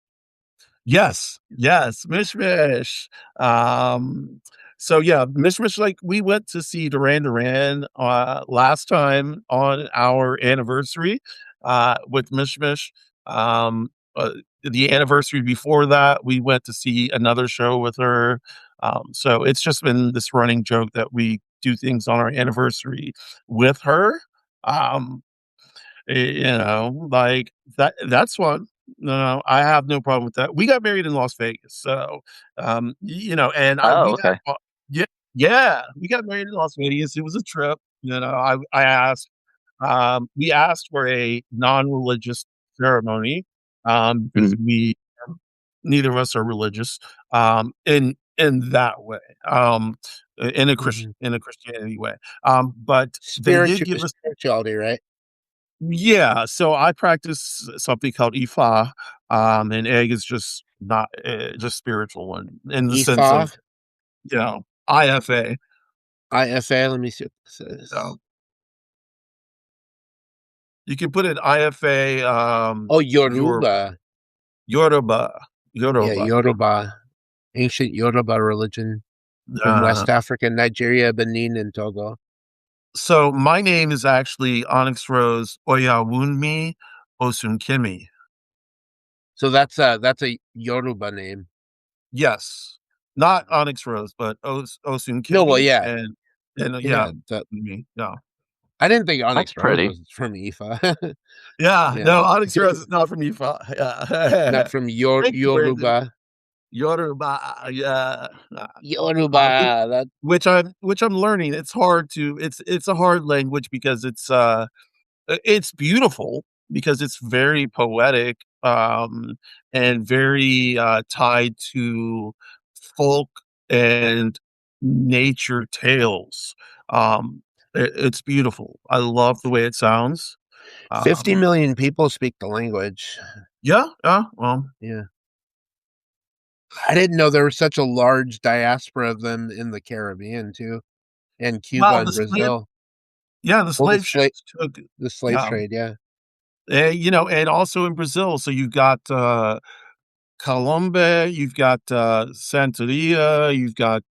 Yes, yes, Mish Mish. So yeah, Mish Mish, like we went to see Duran Duran last time on our anniversary with Mish Mish. The anniversary before that, we went to see another show with her. So it's just been this running joke that we do things on our anniversary with her. Um, like that's fun. No, I have no problem with that. We got married in Las Vegas, so, and I Oh, we got okay. yeah, yeah, we got married in Las Vegas. It was a trip, I asked, we asked for a non-religious ceremony, because Mhm. neither of us are religious, in that way, Mhm. In a Christianity way, but they did give us Spirituality, right? yeah, so I practice something called Ifa, and egg is just not just spiritual one in the sense Ifa, of, IFA. IFA. Let me see what this is. So you can put it IFA, Oh, your Yoruba. Yoruba, Yeah, Yoruba. Yoruba. Ancient Yoruba religion from Uh, West Africa, Nigeria, Benin, and Togo. so my name is actually OnyxRose Oyawunmi Osunkimi. So that's a Yoruba name. Yes, not OnyxRose, but No, well, Osunkimi, yeah, and yeah, yeah. That me, yeah. I didn't think That's OnyxRose pretty. was from Ifa. Yeah, Yeah, no, Onyx Rose is not from Ifa. not Yeah. from Thank you, Brandon. Yoruba. Yoruba, yeah, which Yoruba. That which I'm learning. It's a hard language because it's beautiful because it's very poetic, and very, tied to folk and nature tales. It's beautiful. I love the way it sounds. 50 Um million people speak the language. Yeah, yeah, well, Yeah. I didn't know there was such a large diaspora of them in the Caribbean too, and Cuba well, and Brazil. the Well, slave ships took the slave yeah, trade, yeah. and also in Brazil, so you've got, Calombe, you've got, Santeria, you've got,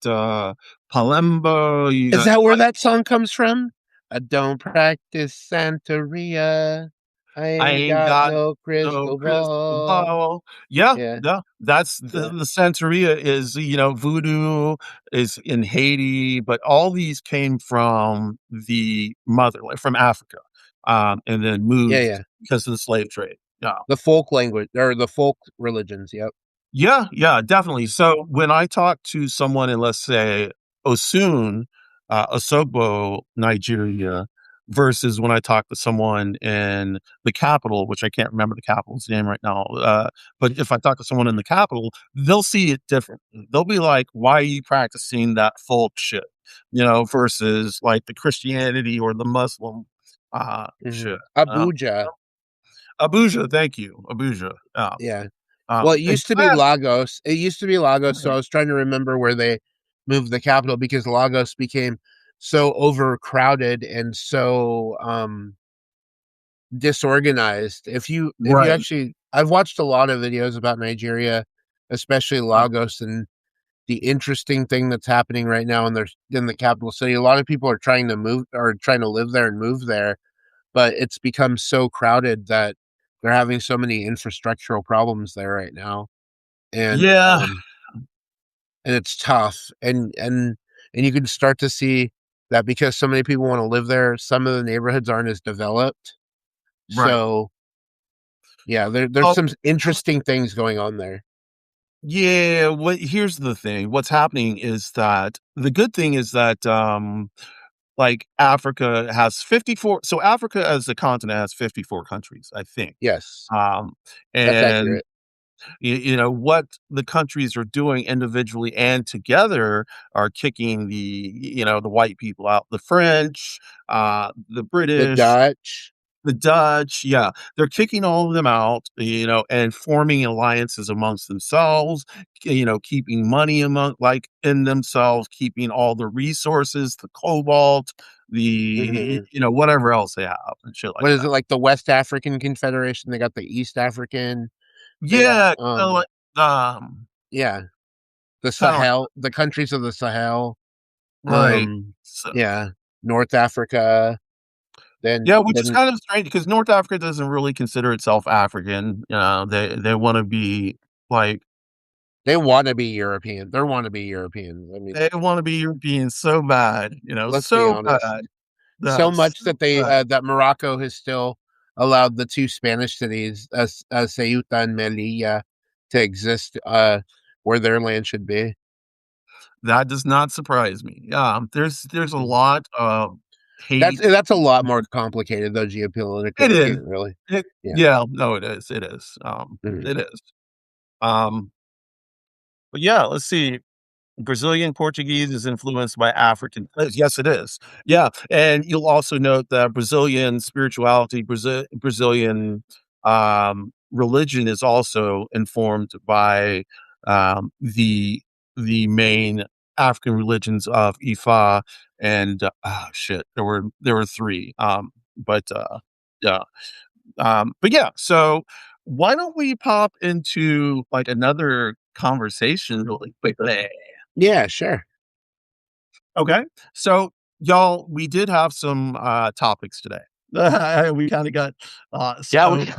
Palembo, you Is got that where that song comes from? I don't practice Santeria. I I ain't ain't got got no no crystal crystal ball. ball. Yeah, Yeah, yeah, that's yeah, the Santeria is, voodoo is in Haiti, but all these came from the motherland, from Africa, and then yeah, moved yeah. because of the slave trade. Yeah. The folk language or the folk religions. Yep. Yeah, yeah, definitely. So when I talk to someone in, let's say, Osun, Osogbo, Nigeria, versus when I talk to someone in the capital, which I can't remember the capital's name right now, but if I talk to someone in the capital, they'll see it differently. They'll be like, "Why are you practicing that folk shit?" Versus like the Christianity or the Muslim Hmm. shit. Abuja. Abuja, thank you, Abuja. Yeah. Well, it And used to be Lagos. It used to be Lagos, so I was trying to remember where they moved the capital because Lagos became so overcrowded and so disorganized. If you right. actually I've watched a lot of videos about Nigeria, especially Lagos, and the interesting thing that's happening right now in the capital city. A lot of people are trying to move or trying to live there and move there, but it's become so crowded that they're having so many infrastructural problems there right now. And Yeah, and it's tough. And you can start to see that because so many people want to live there, some of the neighborhoods aren't as developed. right. So yeah, there's Oh, some interesting things going on there. yeah, here's the thing. What's happening is that the good thing is that, like, Africa has 54 so Africa as a continent has 54 countries, I think. Yes, Um, that's and accurate. what the countries are doing individually and together are kicking the white people out. The French, the The British, Dutch. the Dutch, yeah, they're kicking all of them out, and forming alliances amongst themselves, keeping money in themselves, keeping all the resources, the cobalt, Mhm. whatever else they have and shit like What is that. it, like the West African Confederation? They got the East African. They got, Yeah, kinda like, yeah, the kinda like Sahel, the countries of the Sahel. right. Um, So yeah, North Africa. Then, yeah, which is kind of strange because North Africa doesn't really consider itself African. They wanna be like they want to be European. They want to be Europeans. I mean, they wanna be European so bad, let's be so honest. bad. So That's much so that they bad. that Morocco has still allowed the two Spanish cities, Ceuta and Melilla, to exist where their land should be. That does not surprise me. There's a lot of hate. That's a lot more complicated though geopolitically It is. speaking, really. Yeah. Yeah, no, it is. Mhm. It is. Um, but yeah, let's see. Brazilian Portuguese is influenced by African yes, it is. Yeah, and you'll also note that Brazilian spirituality, Brazilian, religion is also informed by, the main African religions of Ifa and, shit, there were 3, yeah, but yeah, so why don't we pop into, like, another conversation really quickly? Yeah, sure. Okay. So, y'all, we did have some topics today. We kind of got Yeah, so we No,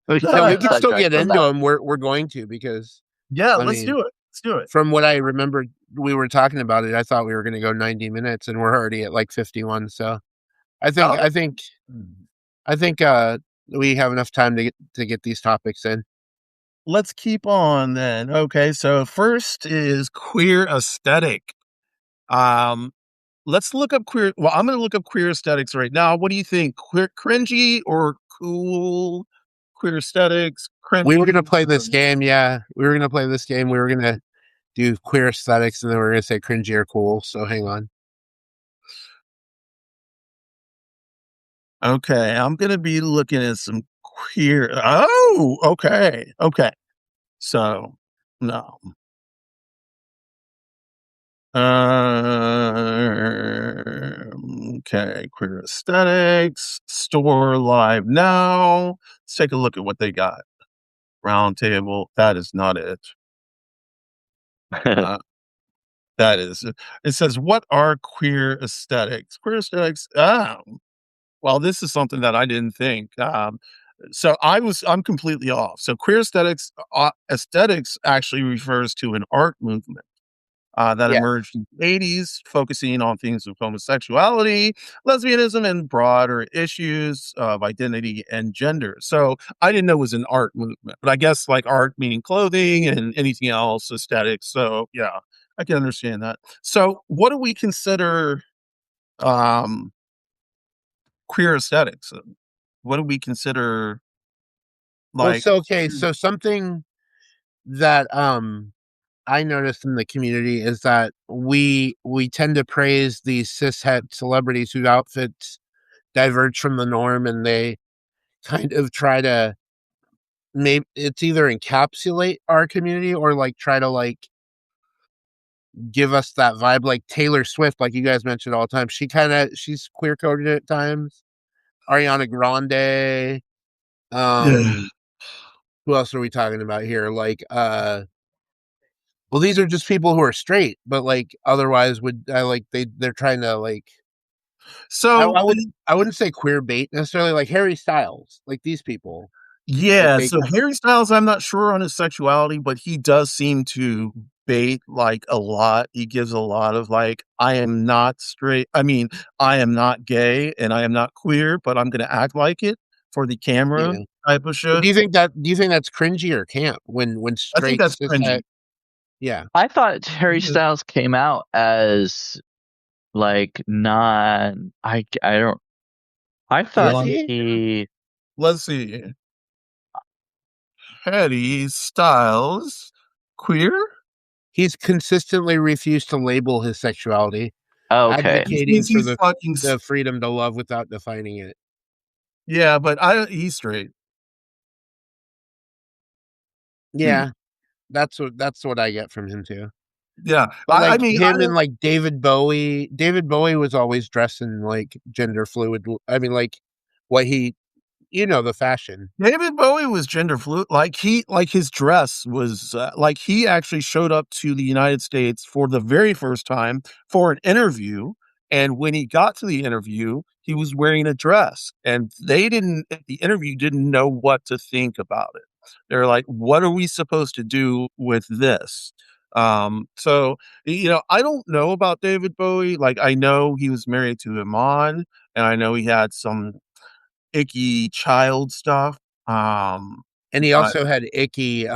kinda we got can still sidetracked get from into that. them. We're going to because yeah, I let's mean, do it. Let's do it. from what I remember, we were talking about it. I thought we were going to go 90 minutes, and we're already at like 51. So I think Oh, I think I think we have enough time to get these topics in. let's keep on then. Okay, so first is queer aesthetic. Um, let's look up queer. Well, I'm going to look up queer aesthetics right now. What do you think? Queer, cringy or cool? Queer aesthetics, We were going to cringy. play this game. Yeah, we were going to play this game. We were going to do queer aesthetics, and then we are going to say cringy or cool. So hang on. Okay, I'm gonna be looking at some queer. Oh, okay, okay. So, no. Okay, queer aesthetics, store live now. Let's take a look at what they got. Round table. That is not it. Uh, that is. It says, "What are queer aesthetics?" Queer aesthetics. Well, this is something that I didn't think. I'm completely off. So queer aesthetics actually refers to an art movement that Yeah, emerged in the 80s, focusing on themes of homosexuality, lesbianism, and broader issues of identity and gender. So I didn't know it was an art movement, but I guess like art meaning clothing and anything else, aesthetics. So yeah, I can understand that. So what do we consider um, queer aesthetics? What do we consider well, like so okay, so something that I noticed in the community is that we tend to praise these cishet celebrities whose outfits diverge from the norm, and they kind of try to maybe it's either encapsulate our community or like try to like give us that vibe, like Taylor Swift, like you guys mentioned all the time. She's queer coded at times. Ariana Grande. yeah. Um, who else are we talking about here? Like well, these are just people who are straight, but like otherwise would I like they're trying to like So I wouldn't say queer bait necessarily, like Harry Styles, like these people. Like yeah, they so Harry Styles, I'm not sure on his sexuality, but he does seem to bait like a lot. He gives a lot of like, I am not straight. I mean, I am not gay and I am not queer, but I'm gonna act like it for the camera yeah. type of But shit. do you think that's cringy or camp when I think straight that's cishet cringy. yeah. I thought Harry Yeah. Styles came out as, like, not I don't I Is thought he? he Let's see. Petty Styles queer? He's consistently refused to label his sexuality, Okay. advocating for He's fucking the freedom to love without defining it. yeah, but he's straight. Yeah, that's what I get from him too. Yeah, But I like mean, him and like David Bowie. David Bowie was always dressed in like gender fluid. I mean, like what he, the fashion. David Bowie was gender fluid. Like his dress was like he actually showed up to the United States for the very first time for an interview. And when he got to the interview, he was wearing a dress, and they didn't at the interview didn't know what to think about it. They're like, "What are we supposed to do with this?" So I don't know about David Bowie. Like, I know he was married to Iman, and I know he had some icky child stuff. And he But also had icky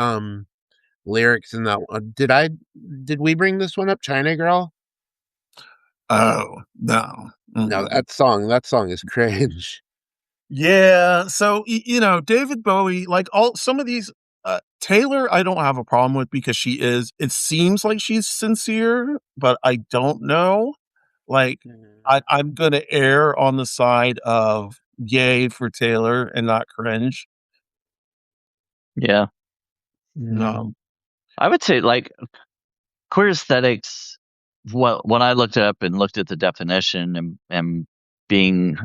lyrics in that one. Did we bring this one up? China Girl? oh no. No, Mm-mm. that song is cringe. Yeah, so David Bowie, like all some of these Taylor, I don't have a problem with because it seems like she's sincere, but I don't know. Like I'm gonna err on the side of yay for Taylor and not cringe. Yeah. Um, I would say like queer aesthetics. Well, when I looked it up and looked at the definition and being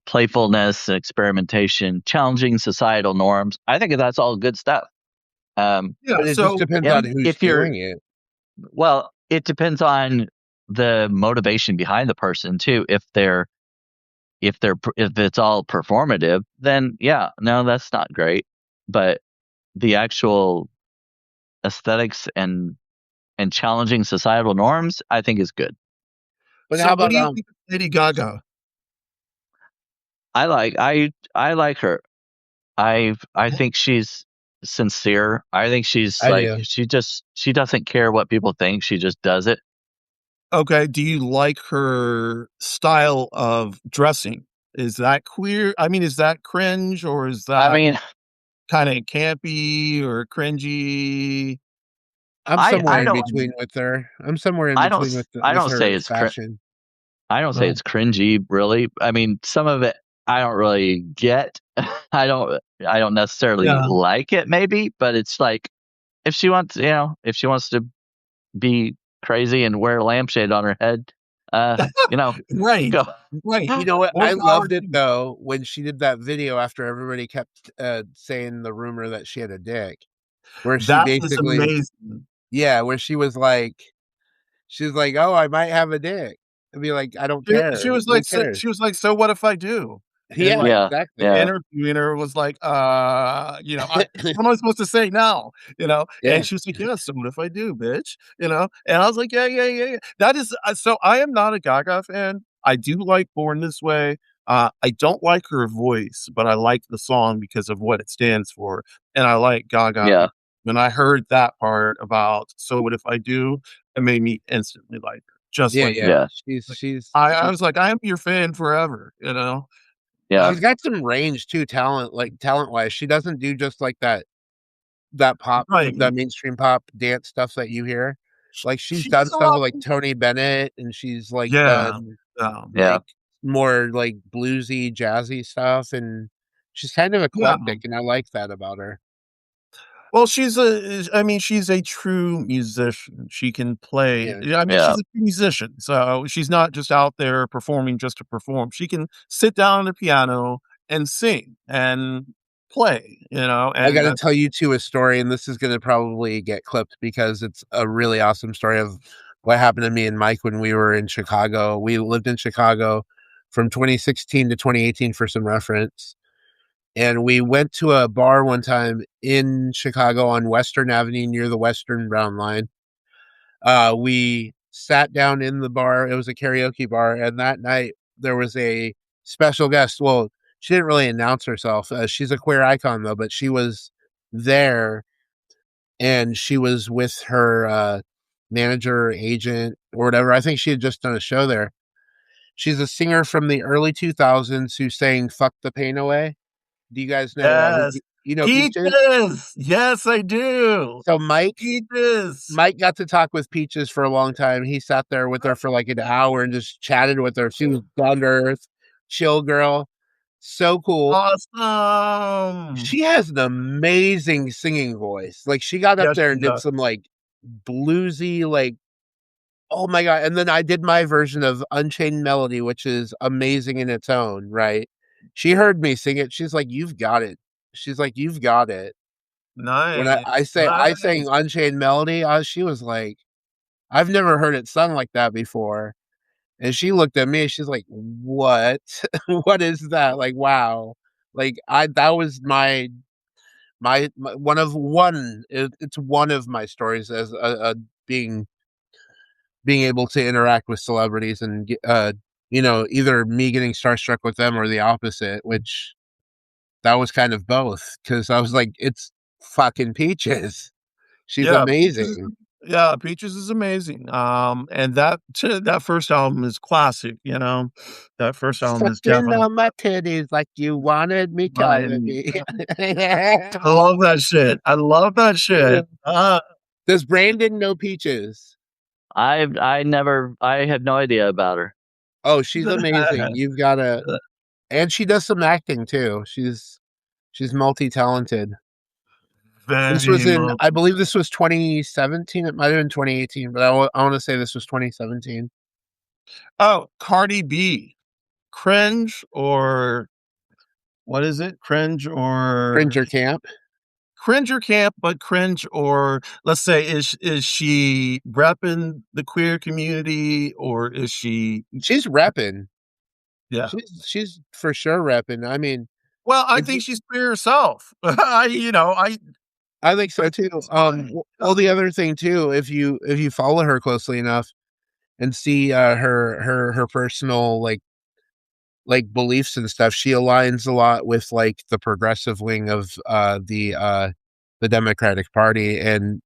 playfulness, experimentation, challenging societal norms, I think that's all good stuff. yeah, But it just so depends on who's if you're doing it. well, it depends on the motivation behind the person too. If it's all performative, then yeah, no, that's not great. But the actual aesthetics and challenging societal norms, I think is good. But so how what about do you think of Lady Gaga? I like her. I think she's sincere. I think she's I like do. she doesn't care what people think. She just does it. Okay, do you like her style of dressing? Is that queer? I mean, is that cringe or is I that mean, kinda campy or cringy? I'm I somewhere I in don't between with her. I'm somewhere in I don't between s- I with don't say her it's fashion. I don't say No. it's cringy, really. I mean, some of it I don't really get. I don't necessarily Yeah. like it, maybe, but it's like if she wants to be crazy and wear a lampshade on her head, Right, go. right. You know what? More I power loved to it you. though when she did that video after everybody kept saying the rumor that she had a dick, where she That was basically, amazing. yeah, where she's like, "Oh, I might have a dick." I'd be like, "I don't She care. was Who like cares?" she was like, "So what if I do?" And, Yeah, like, Yeah, the exactly. yeah, interviewer was like, what am I supposed to say now?" And Yeah. she was like, "Yeah, so what if I do, bitch?" And I was like, "Yeah, yeah, yeah, yeah." That is so I am not a Gaga fan. I do like Born This Way. I don't like her voice, but I like the song because of what it stands for, and I like Gaga yeah, be when I heard that part about "So what if I do," it made me instantly like her, just Yeah, like yeah. that. yeah, Like, I She's was like, "I am your fan forever." yeah, Uh, she's got some range too, talent-wise. She doesn't do just like right. that mainstream pop dance stuff that you hear. Like she's She done does a stuff lot with like Tony Bennett, and she's like yeah, done yeah, like more like bluesy, jazzy stuff, and she's kind of yeah. eclectic, and I like that about her. Well, she's a true musician. She can play Yeah. I mean, yeah, she's a true musician, so she's not just out there performing just to perform. She can sit down at a piano and sing and play, I and got to tell you too a story, and this is going to probably get clipped because it's a really awesome story of what happened to me and Mike when we were in Chicago. We lived in Chicago from 2016 to 2018 for some reference. And we went to a bar one time in Chicago on Western Avenue near the Western Brown Line. We sat down in the bar. It was a karaoke bar. And that night there was a special guest. Well, she didn't really announce herself. She's a queer icon though, but she was there and she was with her manager, agent, or whatever. I think she had just done a show there. She's a singer from the early 2000s who sang Fuck the Pain Away. Do you guys know yes. You know Peaches? Peaches! Yes, I do. So Peaches. Mike got to talk with Peaches for a long time. He sat there with her for like an hour and just chatted with her. She was down to earth, chill girl. So cool. Awesome. She has an amazing singing voice. Like she got up Yes, there she and did does. some like bluesy, like, oh my God. And then I did my version of Unchained Melody, which is amazing in its own, right? She heard me sing it. She's like, you've got it. She's like, you've got it. When Nice. I sang Nice. Unchained Melody, she was like, I've never heard it sung like that before. And she looked at me, she's like, what? What is that? Like, wow. Like that was my it's one of my stories as being able to interact with celebrities and either me getting starstruck with them or the opposite, which that was kind of both because I was like, it's fucking Peaches. She's Yeah, Peaches is amazing. yeah, Peaches is amazing. And that first album is classic, you know? That first album is Sucking definitely on my titties like you wanted me, calling mine. me. I love that shit. I love that shit. Does Brandon know Peaches? I had no idea about her. Oh, she's amazing. You've got to, and she does some acting too. She's multi-talented. This was Very in, much. I believe this was 2017. It might have been 2018, but I want to say this was 2017. Oh, Cardi B. Cringe or what is it? Cringer Camp. Cringe or camp, but cringe or let's say is she repping the queer community or is she She's repping. yeah. She's for sure repping. I mean, Well, I if think you, she's queer herself. I think so too. Well, the other thing too, if you follow her closely enough and see her personal like beliefs and stuff, she aligns a lot with like the progressive wing of the Democratic Party and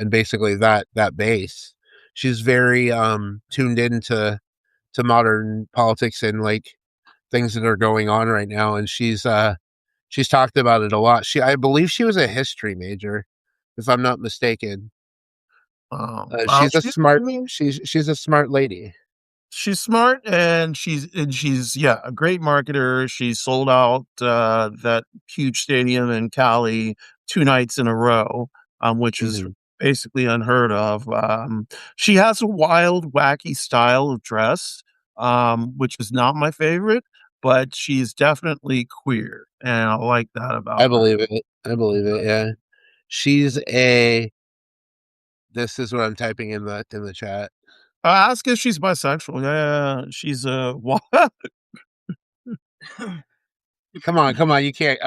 basically that base. She's very tuned into to modern politics and like things that are going on right now, and she's talked about it a lot. I believe she was a history major, if I'm not mistaken. well, She's a smart lady. she's smart and she's yeah, a great marketer. She sold out that huge stadium in Cali 2 nights in a row, which is Mhm. basically unheard of. She has a wild, wacky style of dress, which is not my favorite, but she's definitely queer, and I like that I about her. believe it. I believe it. Yeah, she's a. This is what I'm typing in the chat. Ask if she's bisexual. Yeah, she's a Come on! You can't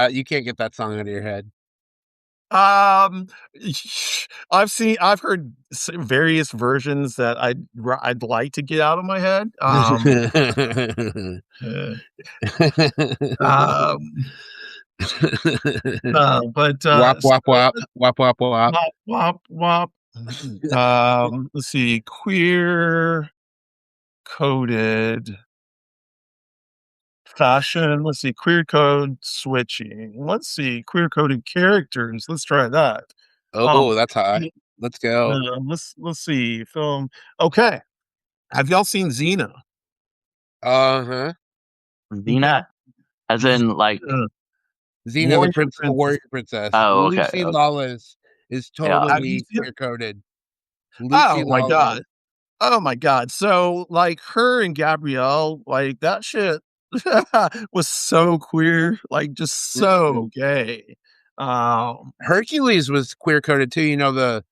get that song out of your head. Um, I've heard various versions that I'd like to get out of my head. Uh, um, but Wop so wop wop wop wop wop. wop wop wop. Let's see, queer coded fashion. Let's see, queer code switching. Let's see, queer coded characters. Let's try that. Um, Oh, that's hot. Let's go. let's see, film. Okay. Have y'all seen Xena? Uh-huh. Okay. Xena, as Z in like, uh, Xena, Warrior the Princess. warrior princess. oh, okay, Lucy okay. Lawless is Yeah. Have you totally seen queer coded. Lucy Oh my Lawless. god. Oh my god. So, like, her and Gabrielle, like, that shit was so queer, like, just Mhm. so gay. Um, Hercules was queer coded too. You know the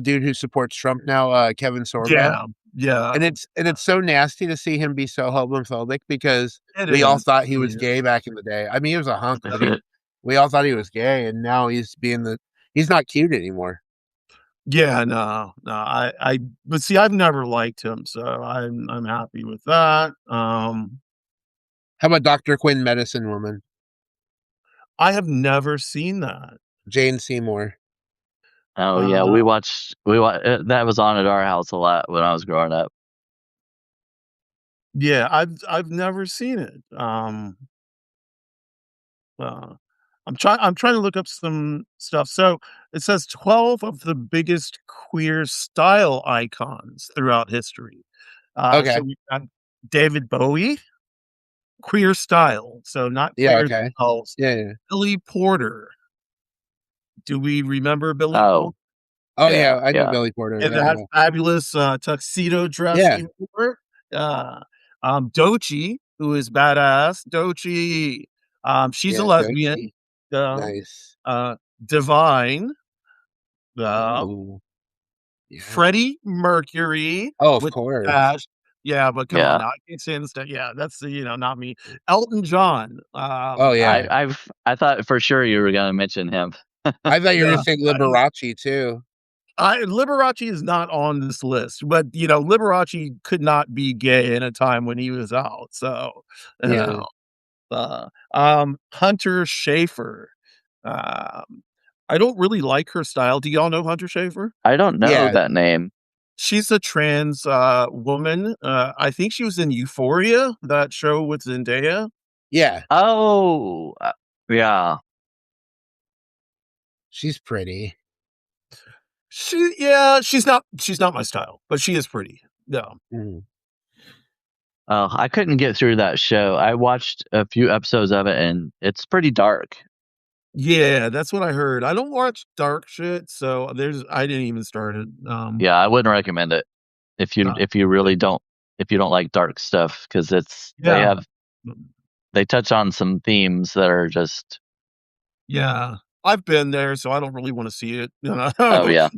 dude who supports Trump now, Kevin Sorbo. yeah, yeah, And it's so nasty to see him be so homophobic because it we all is. thought he was Yeah. gay back in the day. I mean, he was a hunk, but we all thought he was gay, and now he's not cute anymore. Yeah, no, but see, I've never liked him, so I'm happy with that. How about Dr. Quinn, Medicine Woman, I have never seen that. Jane Seymour? Oh yeah, Uh, we watched that was on at our house a lot when I was growing up. yeah, I've never seen it. Uh, I'm trying to look up some stuff. So it says 12 of the biggest queer style icons throughout history. Okay. So we got David Bowie, queer style, so not Yeah. queer Okay. dolls. Yeah. Billy Porter. Do we remember Billy Porter? Oh, Oh yeah, yeah, I know yeah. Billy Porter. And Yeah. that fabulous tuxedo dress Yeah. he wore. Uh, Doechii, who is badass. Doechii. She's a Yeah. lesbian. Doechii. Um, Nice. Divine. Um, Oh. Yeah. Freddie Mercury Oh, of with course. Dash. Yeah, but come on Yeah. now. I can't say instead. Yeah, that's not me. Elton John. Oh yeah. I thought for sure you were gonna mention him. I thought you were Yeah. gonna say Liberace too. Liberace is not on this list, but Liberace could not be gay in a time when he was out. So, you Yeah. know, Hunter Schafer. Um, I don't really like her style. Do y'all know Hunter Schafer? I don't know Yeah. that name. She's a trans woman. I think she was in Euphoria, that show with Zendaya. Yeah. Oh, yeah. She's pretty. She's not my style, but she is pretty. No. Mm. Oh, I couldn't get through that show. I watched a few episodes of it, and it's pretty dark. Yeah, that's what I heard. I don't watch dark shit, so I didn't even start it. Yeah, I wouldn't recommend it if you Uh, if you really don't if you don't like dark stuff because yeah. they touch on some themes that are just Yeah. I've been there, so I don't really wanna see it, you know? oh yeah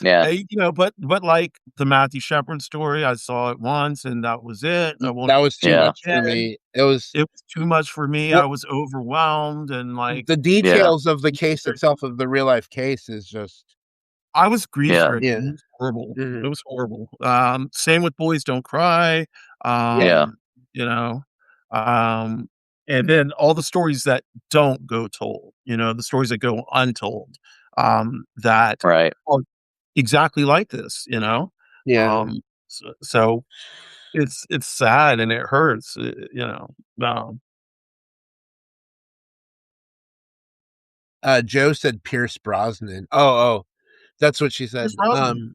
yeah But, like, the Matthew Shepard story, I saw it once, and that was it. I won't That was too yeah much for me. It was It was too much for me. I well, was overwhelmed and, like, the yeah details of the case itself, of the real life case, is just I was yeah grief-ridden. yeah. It was horrible. It Mhm. was horrible. Same with Boys Don't Cry, Yeah. yeah you know, um, and then all the stories that don't go told, the stories that go untold, that right. are exactly like this, you know? Yeah. So it's sad and it hurts, um, Joe said Pierce Brosnan. Oh, that's what she it's said. wrong.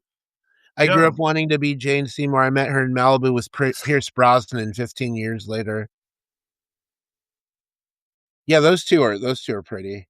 I grew Yeah. up wanting to be Jane Seymour. I met her in Malibu with Pierce Brosnan 15 years later. Yeah, those two are pretty.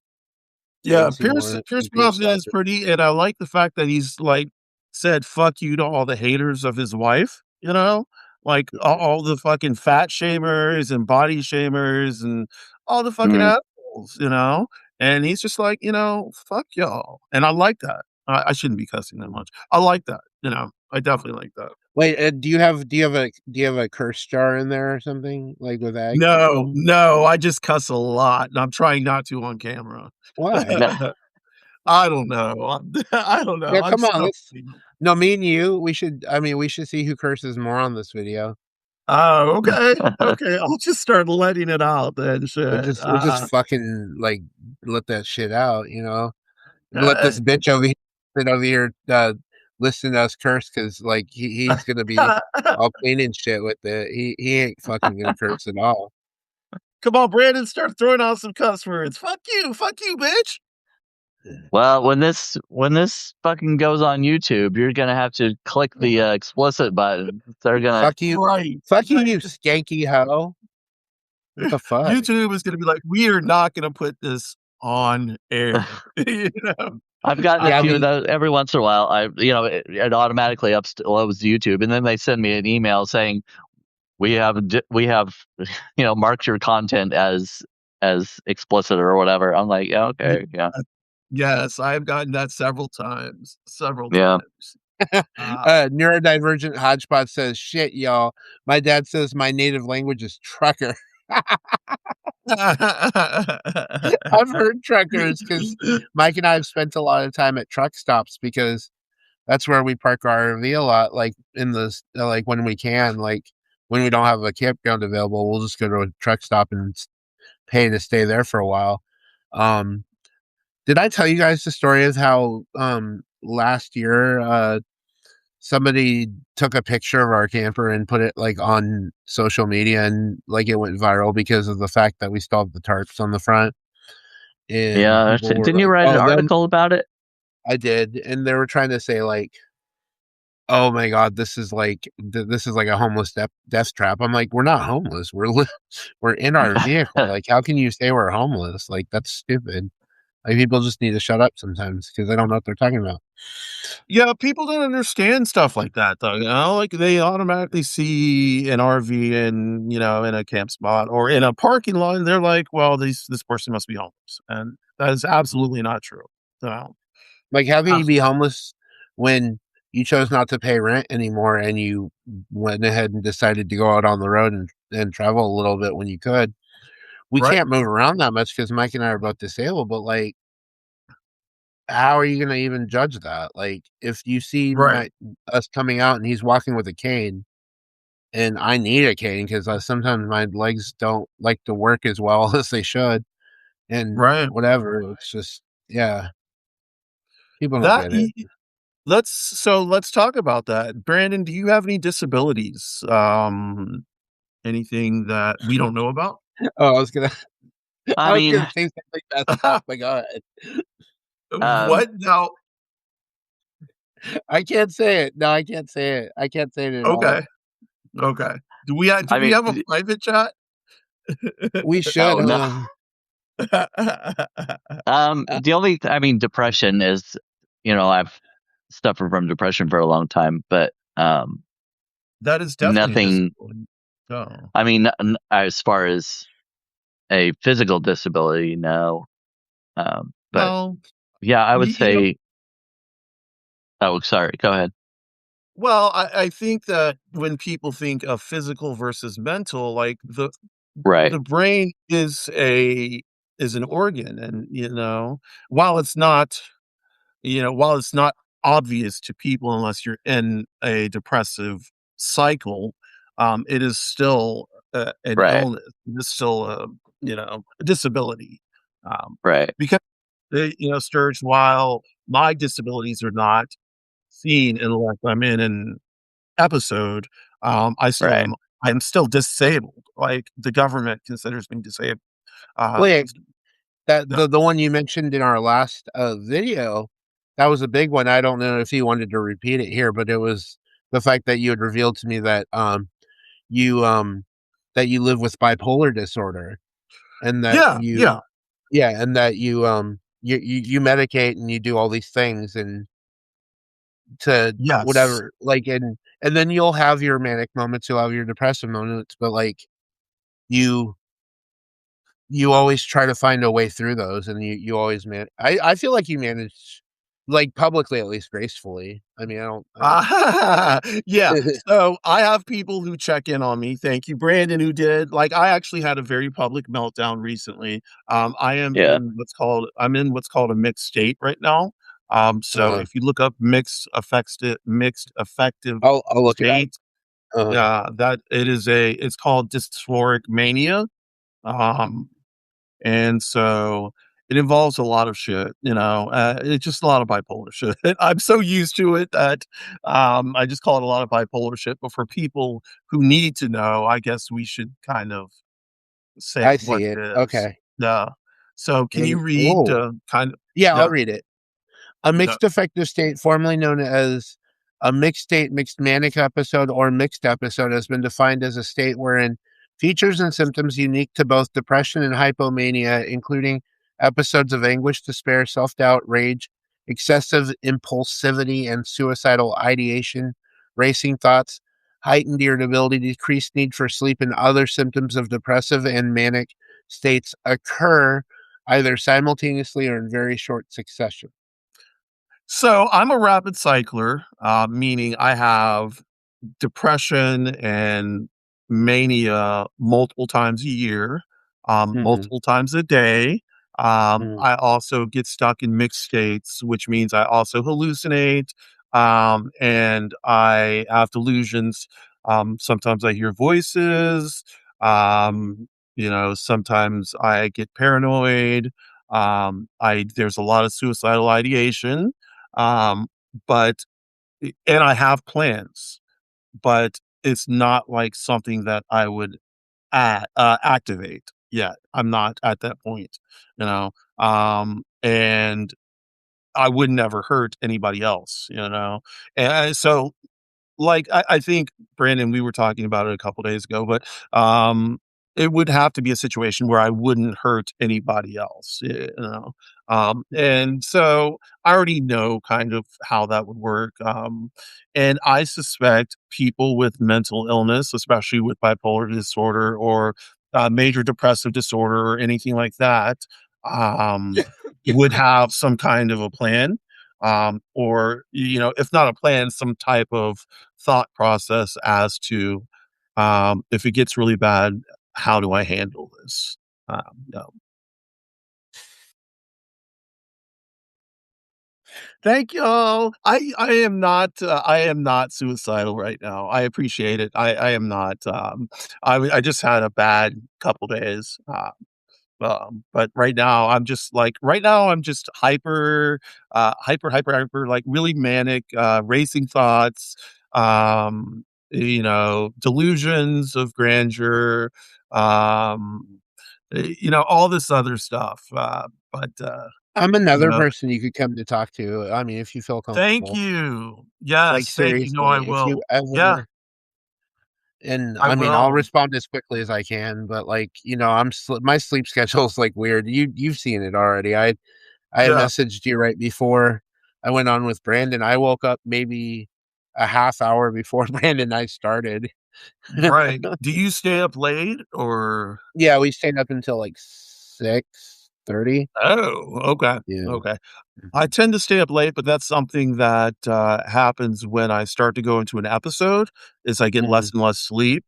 Yeah, Jane Pierce Seymour Pierce and Pierce Brosnan is Brosnan. pretty, and I like the fact that he's, like, said "fuck you" to all the haters of his wife, you know? Like, all the fucking fat shamers and body shamers and all the fucking Mm. assholes, you know? And he's just like, "Fuck y'all," and I like that. I shouldn't be cussing that much. I like that, I definitely like that. Wait, do you have a curse jar in there or something, like with eggs? No, no, I just cuss a lot, and I'm trying not to on camera. Why? I don't know. I don't know. Yeah, I'm come on. so No, me and you. We should see who curses more on this video. Oh, okay, okay, I'll just start letting it out then, We'll shit, just we'll just fucking like let that shit out. Let uh this bitch over here listen to us curse, because like he's gonna be all clean and shit with it. He ain't fucking gonna curse at all. Come on, Brandon, start throwing out some cuss words. Fuck you, bitch." Well, when this fucking goes on YouTube, you're gonna have to click the explicit button. They're gonna Fuck you, Right. fuck you, you skanky hoe. What the fuck? YouTube is gonna be like, "We are not gonna put this on air." You know? I've gotten a Yeah, I few of mean, those every once in a while. It automatically loads YouTube, and then they send me an email saying we have marked your content as explicit or whatever. I'm like, yeah, Ye okay, yeah, Yes, I've gotten that several times, several yeah. times. Uh neurodivergent hodgepodge says, "Shit, y'all. My dad says my native language is trucker." I've heard truckers because Mike and I have spent a lot of time at truck stops, because that's where we park our RV a lot. Like like when we can, like when we don't have a campground available, we'll just go to a truck stop and pay to stay there for a while. Um, did I tell you guys the story of how last year somebody took a picture of our camper and put it like on social media, and like it went viral because of the fact that we still have the tarps on the front? and Yeah, people were didn't you like, write an "Oh, them." article about it? I did, and they were trying to say like, "Oh my god, this is like this is like a homeless death trap." I'm like, "We're not homeless. We're in our vehicle. Like, how can you say we're homeless? Like, that's stupid." Like, people just need to shut up sometimes because they don't know what they're talking about. Yeah, people don't understand stuff like that though, like they automatically see an RV in a camp spot or in a parking lot and they're like, well, this person must be homeless. And that is absolutely not true. No, Like, how can you be absolutely. homeless when you chose not to pay rent anymore and you went ahead and decided to go out on the road and travel a little bit when you could? We Right, can't move around that much because Mike and I are both disabled, but like, how are you going to even judge that? Like, if you see right, us coming out and he's walking with a cane, and I need a cane because sometimes my legs don't like to work as well as they should, and right. whatever. It's just, yeah, people don't That get it. let's talk about that. Brandon, do you have any disabilities? Anything that we don't know about? Oh, I was gonna, I I was mean, gonna say something fast. Oh my god, um, What now? I can't say it. No, I can't say it. I can't say it at all. Okay, okay. Do we have a private chat? We should. oh no. Uh, I mean, depression is, I've suffered from depression for a long time, but That is definitely a nothing. disability. Oh. I mean, as far as a physical disability, no. But Well, yeah, I would you know say. Oh, sorry. Go ahead. well, I think that when people think of physical versus mental, like, Right. the brain is an organ, and, while it's not while it's not obvious to people unless you're in a depressive cycle, it is still, an Right. illness. It's still a disability, Right. because, Sturge, while my disabilities are not seen unless I'm in an episode, Right. I'm still disabled, like, the government considers me disabled, uh, Wait, that no. the one you mentioned in our last video, that was a big one. I don't know if you wanted to repeat it here, but it was the fact that you had revealed to me that you that you live with bipolar disorder and that Yeah, yeah, yeah, and that you medicate and you do all these things and to yes. whatever, like, and then you'll have your manic moments, you'll have your depressive moments, but like you you always try to find a way through those and you always I feel like you manage, like, publicly, at least gracefully. I mean, I don't Yeah, so I have people who check in on me, thank you, Brandon, who did, like, I actually had a very public meltdown recently, Yeah. I'm in what's called a mixed state right now, so uh if you look up mixed affective I'll look it up. state, uh that it's called dysphoric mania, um and so it involves a lot of shit, it's just a lot of bipolar shit. I'm so used to it that I just call it a lot of bipolar shit. But for people who need to know, I guess we should kind of say I what see it. it is. Okay. Yeah. So can you And read oh, kind of, yeah, I'll yeah, read it. A yeah, mixed affective state, formerly known as a mixed state, mixed manic episode, or mixed episode, has been defined as a state wherein features and symptoms unique to both depression and hypomania, including episodes of anguish, despair, self doubt, rage, excessive impulsivity, and suicidal ideation, racing thoughts, heightened irritability, decreased need for sleep, and other symptoms of depressive and manic states occur either simultaneously or in very short succession. So I'm a rapid cycler, meaning I have depression and mania multiple times a year, Mhm, multiple times a day. mhm. I also get stuck in mixed states, which means I also hallucinate, and I have delusions. Sometimes I hear voices. Sometimes I get paranoid. I There's a lot of suicidal ideation, um, but and I have plans, but it's not like something that I would activate. yet. I'm not at that point, you know. And I would never hurt anybody else, you know. And so like, I think, Brandon, we were talking about it a couple days ago, but, it would have to be a situation where I wouldn't hurt anybody else, you know? And so I already know kind of how that would work, and I suspect people with mental illness, especially with bipolar disorder or, major depressive disorder or anything like that, um, Yeah. would have some kind of a plan, or, you know, if not a plan, some type of thought process as to, if it gets really bad, how do I handle this? No. Thank you. I am not suicidal right now. I appreciate it. I am not. I just had a bad couple days. But right now I'm just hyper, like really manic, racing thoughts, you know, delusions of grandeur, you know, all this other stuff. I'm You another know, person you could come to talk to, I mean, if you feel thank comfortable. you. Like, Yes, thank you. No, I seriously, if you will. Yeah, ever and, I I mean, I'll will. respond as quickly as I can, but, like, my sleep schedule's, like, weird. You've seen it already. I Yeah, messaged you right before I went on with Brandon. I woke up maybe a half hour before Brandon and I started. right. Do you stay up late or? Yeah, we stayed up until, like, 6:30. Oh, okay. Yeah. Okay. I Mhm. tend to stay up late, but that's something that, happens when I start to go into an episode, is I get less Mhm. and less sleep.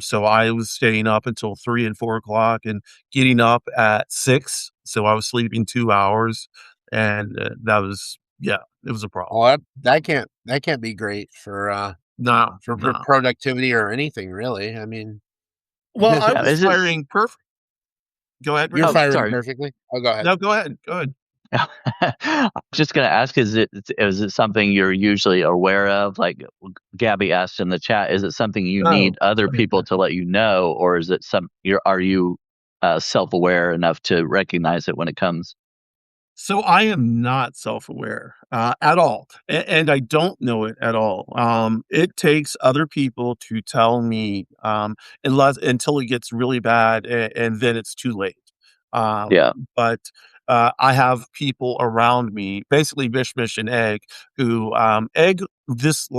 So I was staying up until 3 and 4 o'clock and getting up at 6, so I was sleeping 2 hours, and, that was yeah, it was a problem. Well, that can't be great No, for no. productivity or anything really. I mean, Well, I Now, was is it? firing perfect. Go ahead, you're Oh, Brandon. firing sorry. perfectly. Oh, go ahead. No, go ahead, go ahead. I was just gonna ask, is it something you're usually aware of? Like Gabby asked in the chat, is it something you Oh, need other people okay. to let you know, or is it are you self-aware enough to recognize it when it comes? So I am not self-aware, at all, and I don't know it at all. It takes other people to tell me, until it gets really bad, and then it's too late. Yeah. But I have people around me, basically Mish Mish and Egg, who Egg this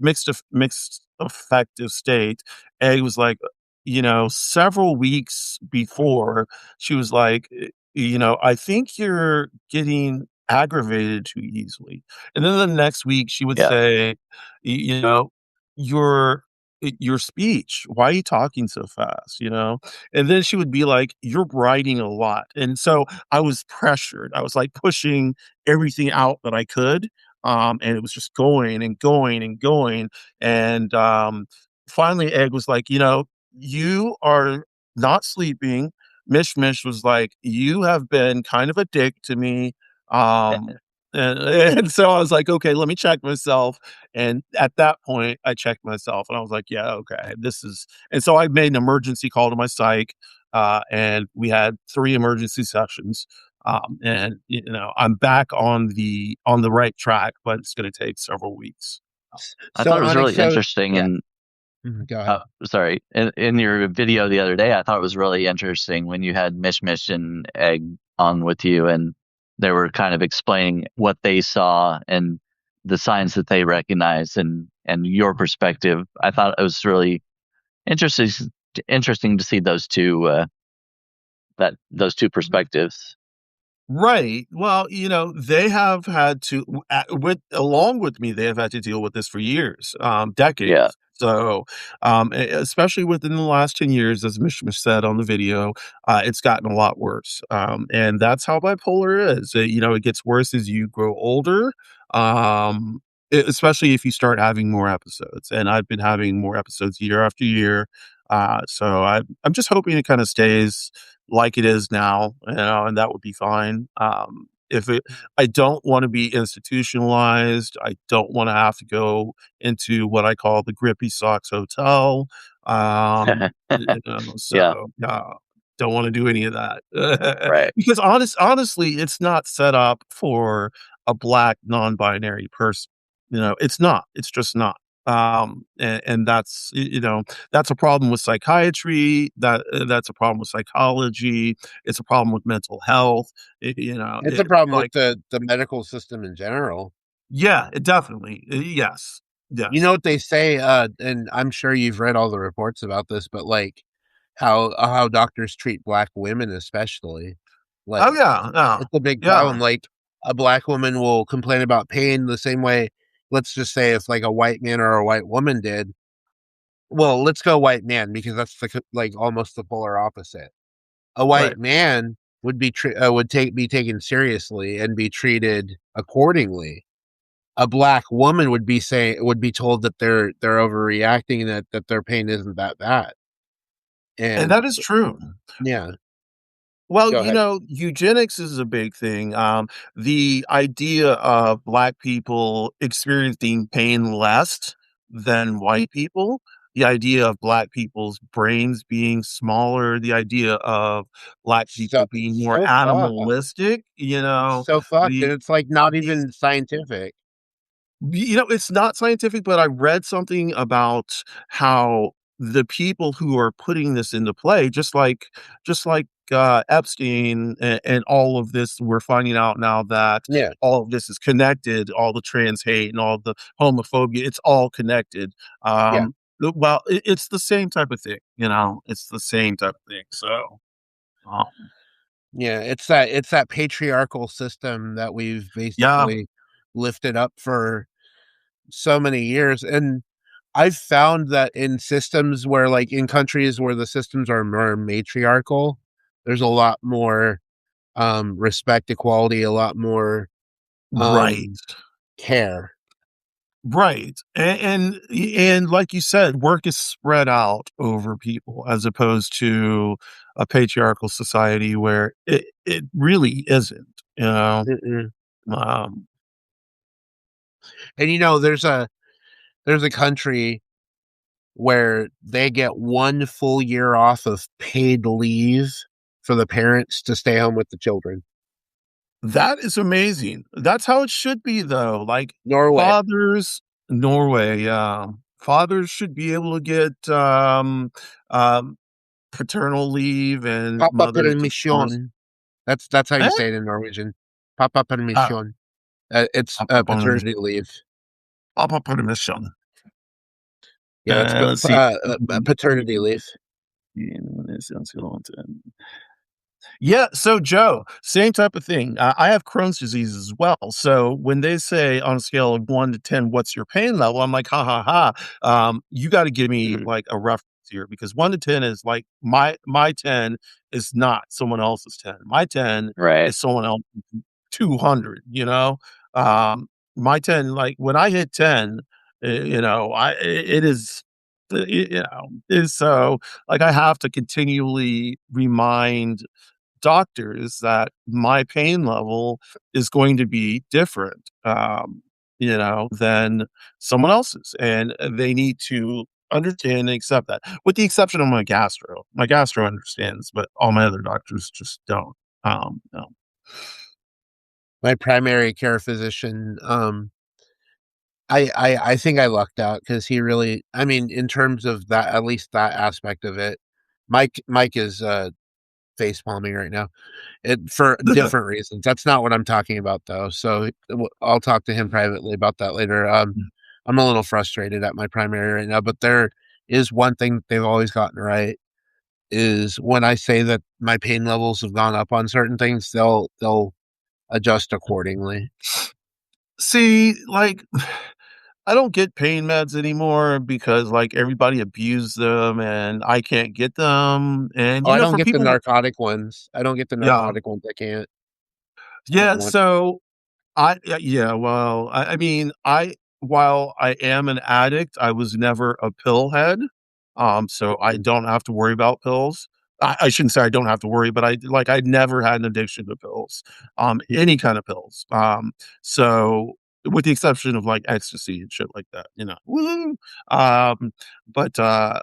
mixed affective state. Egg was like, you know, several weeks before, she was like, you know, I think you're getting aggravated too easily. And then the next week she would Yeah. say, you know, your your speech, why are you talking so fast? You know? And then she would be like, you're writing a lot. And so I was pressured. I was like pushing everything out that I could. And it was just going and going and going. And finally Egg was like, you know, you are not sleeping. Mish Mish was like, "You have been kind of a dick to me." And so I was like, "Okay, let me check myself." And at that point, I checked myself and I was like, "Yeah, okay, this is." And so I made an emergency call to my psych, and we had 3 emergency sessions. And you know, I'm back on the right track, but it's gonna take several weeks. I So thought it was really OnyxRose, interesting, yeah. and Go ahead. sorry, in your video the other day, I thought it was really interesting when you had Mish Mish and Egg on with you, and they were kind of explaining what they saw and the signs that they recognized, and your perspective. I thought it was really interesting interesting to see those two perspectives. Right. Well, you know, they have had to with along with me, they have had to deal with this for years, Yeah. decades. So, especially within the last 10 years, as Mishma said on the video, it's gotten a lot worse. And that's how bipolar is. You know, it gets worse as you grow older. Especially if you start having more episodes. And I've been having more episodes year after year. So I'm just hoping it kind of stays like it is now, you know, and that would be fine. If it, I don't want to be institutionalized. I don't want to have to go into what I call the Grippy Socks Hotel. You know, Yeah. so yeah. Don't wanna do any of that. Right. Because honestly, it's not set up for a Black non-binary person, it's not, it's just not. And that's, that's a problem with psychiatry, that's a problem with psychology, it's a problem with mental health, It's a problem with like the medical system in general. yeah, it definitely, yes, You know yes. what they say, and I'm sure you've read all the reports about this, but, like, how doctors treat Black women especially. Oh, Like, yeah, yeah, it's a big yeah, problem, like, a Black woman will complain about pain the same way let's just say if, like, a white man or a white woman did. Well, let's go white man because that's like, almost the polar opposite. A right. white man would be taken seriously and be treated accordingly. A Black woman would be told that they're overreacting and that their pain isn't that bad. And And that is true. yeah, Well, go ahead. eugenics is a big thing. The idea of Black people experiencing pain less than white people, the idea of Black people's brains being smaller, the idea of Black So people being more so fucked. animalistic, It's so fucked, and the it's, like, not these even scientific. It's not scientific, but I read something about how the people who are putting this into play, just like Epstein and all of this, we're finding out now that Yeah, all of this is connected, all the trans hate and all the homophobia, it's all connected. yeah, Well, it's the same type of thing, it's the same type of thing. So, um, yeah, it's that patriarchal system that we've yeah, basically lifted up for so many years, and I've found that in systems where like, in countries where the systems are more matriarchal, there's a lot more, respect, equality, a lot more, right. um, care. Right, and like you said, work is spread out over people as opposed to a patriarchal society where it really isn't, Mm-mm. um, And, there's a country where they get 1 full year off of paid leave for the parents to stay home with the children. that is amazing. That's how it should be though, like, Norway. fathers Norway, yeah. Fathers should be able to get, um, paternal leave and Pappa mothers as well as permission. That's how you eh? say it in Norwegian. Pappa Ah, permission. It's, paternity Papa leave. permission. Yeah, that's Let's see. paternity leave. Yeah, so Joe, same type of thing. I have Crohn's disease as well. So when they say on a scale of 1 to 10, what's your pain level? I'm like, ha ha ha. You got to give me Mhm. like a reference here because 1 to 10 is like my 10 is not someone else's 10. My 10 Right. is someone else's 200, my 10, like when I hit 10, it is, is so like I have to continually remind doctors that my pain level is going to be different, than someone else's, and they need to understand and accept that, with the exception of my gastro. My gastro understands, but all my other doctors just don't. No. My primary care physician, I think I lucked out because he really, I mean, in terms of that, at least that aspect of it, Mike is, face palming right now. It for different reasons. That's not what I'm talking about though. So I'll talk to him privately about that later. I'm a little frustrated at my primary right now, but there is one thing that they've always gotten right is when I say that my pain levels have gone up on certain things, they'll adjust accordingly. See, like, I don't get pain meds anymore because, like, everybody abused them and I can't get them, and, Oh, I don't for get the people that narcotic ones. I don't get the yeah. narcotic ones. I can't. I don't Yeah, want. so yeah, well, I mean, while I am an addict, I was never a pill head, so I Mm, don't have to worry about pills. I shouldn't say I don't have to worry, but I never had an addiction to pills, any mm. kind of pills, so with the exception of, like, ecstasy and shit like that, woo, but, I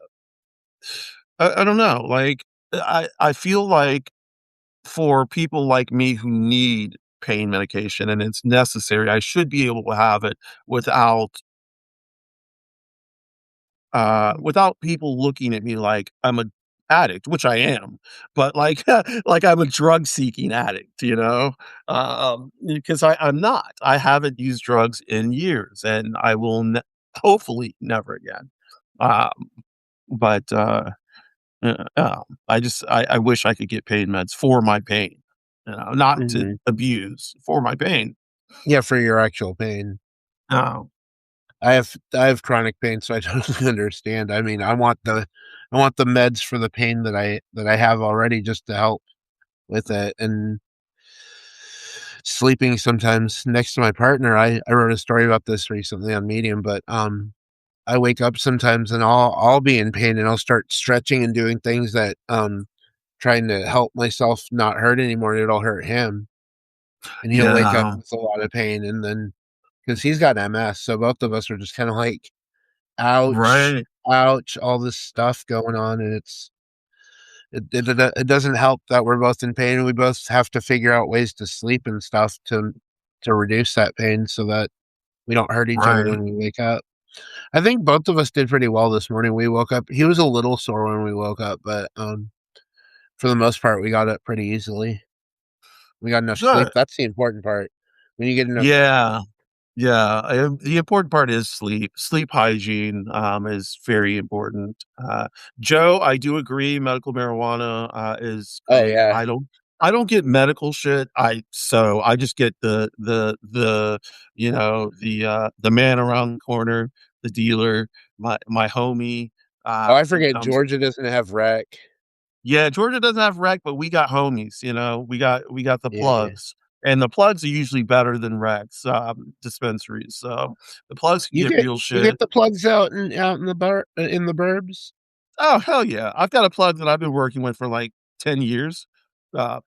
don't know, like, I feel like for people like me who need pain medication and it's necessary, I should be able to have it without without people looking at me like I'm a addict, which I am, but like like I'm a drug seeking addict, you know? Because I'm not. I haven't used drugs in years, and I will hopefully never again. Um, but I wish I could get pain meds for my pain, not to Mhm. abuse for my pain. Yeah, for your actual pain. Oh, I have chronic pain, so I totally understand. I mean, I want the meds for the pain that I have already just to help with it, and sleeping sometimes next to my partner. I wrote a story about this recently on Medium, but, I wake up sometimes and I'll be in pain and I'll start stretching and doing things that, trying to help myself not hurt anymore, it'll hurt him, and he'll wake up yeah, with a lot of pain, and then because 'cause he's got MS, so both of us are just kinda like, "Ouch, right, ouch," all this stuff going on, and it doesn't help that we're both in pain, and we both have to figure out ways to sleep and stuff to reduce that pain so that we don't hurt each other right. when we wake up. I think both of us did pretty well this morning. We woke up he was a little sore when we woke up, but, for the most part, we got up pretty easily. We got enough sleep. Good. That's the important part. When you get enough Yeah. Yeah, the important part is sleep. Sleep hygiene, is very important. Joe, I do agree, medical marijuana, is Oh, great. yeah. I don't get medical shit. I just get the man around the corner, the dealer, my homie, Oh, I who forget comes. Georgia doesn't have rec. Yeah, Georgia doesn't have rec, but we got homies, we got the Yeah. plugs, and the plugs are usually better than recs, dispensaries, so the plugs can You get get real you get shit. the plugs out in the in the burbs? Oh, hell yeah. I've got a plug that I've been working with for, like, 10 years.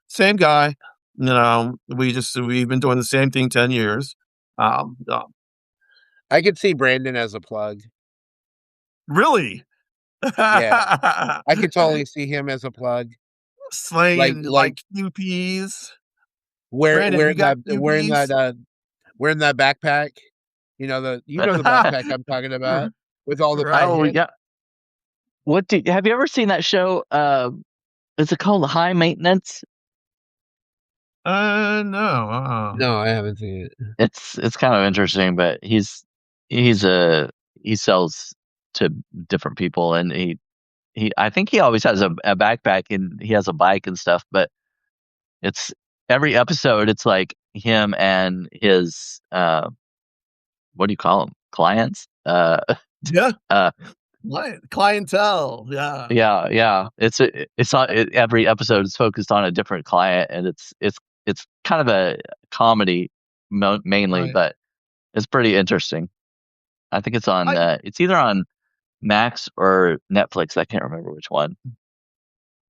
Same guy, we've been doing the same thing 10 years. Um, uh I could see Brandon as a plug. Really? Yeah. I could totally see him as a plug. Like Slaying, like, like, QPs. Brandon, you wearing got that QPs? wearing that backpack. You know the backpack I'm talking about with all the Oh, Right. packets. yeah. Have you ever seen that show? Is it called High Maintenance? No, No, I haven't seen it. It's kind of interesting, but he's a he sells to different people, and he I think he always has a backpack and he has a bike and stuff, but it's every episode it's like him and his what do you call them? Clients? Yeah. Uh Clientele, yeah, yeah, yeah. Every episode is focused on a different client, and it's kind of a comedy mainly, right. but it's pretty interesting. I think I it's either on Max or Netflix. I can't remember which one.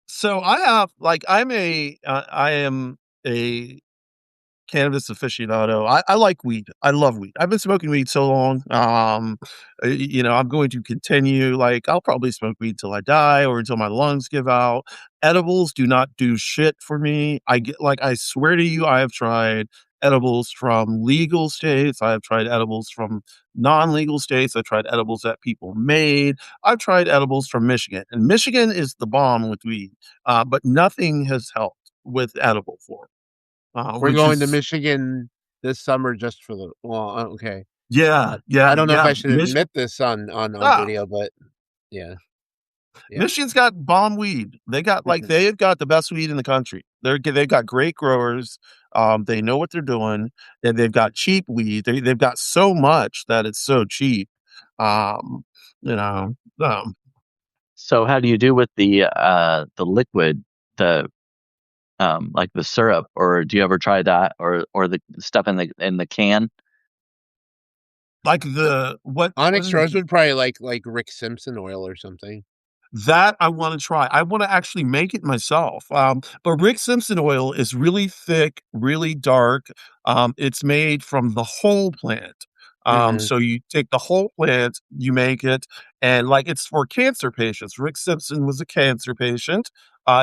so I am a cannabis aficionado. I like weed. I love weed. I've been smoking weed so long. I'm going to continue. Like, I'll probably smoke weed till I die or until my lungs give out. Edibles do not do shit for me. I swear to you, I have tried edibles from legal states. I have tried edibles from non-legal states. I've tried edibles that people made. I've tried edibles from Michigan, and Michigan is the bomb with weed. But nothing has helped with edible form, We're which going to is Michigan this summer just for the well, okay. yeah, I yeah, don't know if yeah. I should admit this on Ah, video, but yeah, yeah. Michigan's got bomb weed. Mhm. They've got the best weed in the country. They've got great growers. They know what they're doing, and they've got cheap weed. They've got so much that it's so cheap. Um, you know, um, So how do you do with the liquid, the like the syrup, or do you ever try that, or the stuff in the can? like the what Onyx is Rose would probably like Rick Simpson oil or something. that I wanna try. I wanna actually make it myself, but Rick Simpson oil is really thick, really dark, it's made from the whole plant, So you take the whole plant, you make it, and like it's for cancer patients. Rick Simpson was a cancer patient.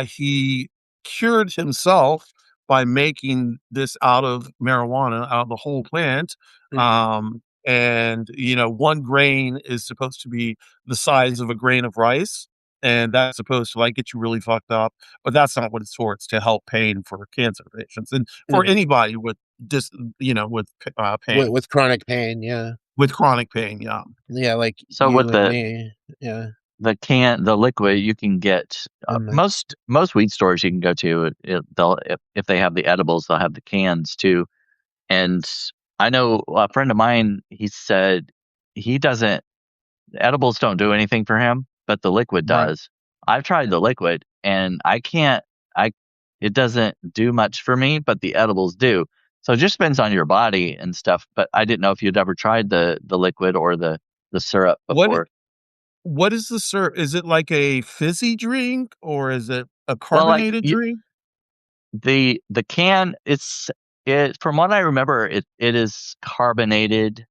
He cured himself by making this out of marijuana, out of the whole plant. And you know, one grain is supposed to be the size of a grain of rice, and that's supposed to like get you really fucked up. But that's not what it's for. It's to help pain for cancer patients and for anybody with pain, with chronic pain. Yeah, with chronic pain. Yeah, yeah, like So you with and me. Yeah, the liquid you can get most weed stores you can go to they'll if they have the edibles they'll have the cans too. And I know a friend of mine, he said he doesn't edibles don't do anything for him, but the liquid right. does. I've tried the liquid and I it doesn't do much for me, but the edibles do. So it just depends on your body and stuff. But I didn't know if you'd ever tried the liquid or the syrup before. What is the syrup? Is it like a fizzy drink or is it a Well, like carbonated drink? the can, it from what I remember, it is carbonated.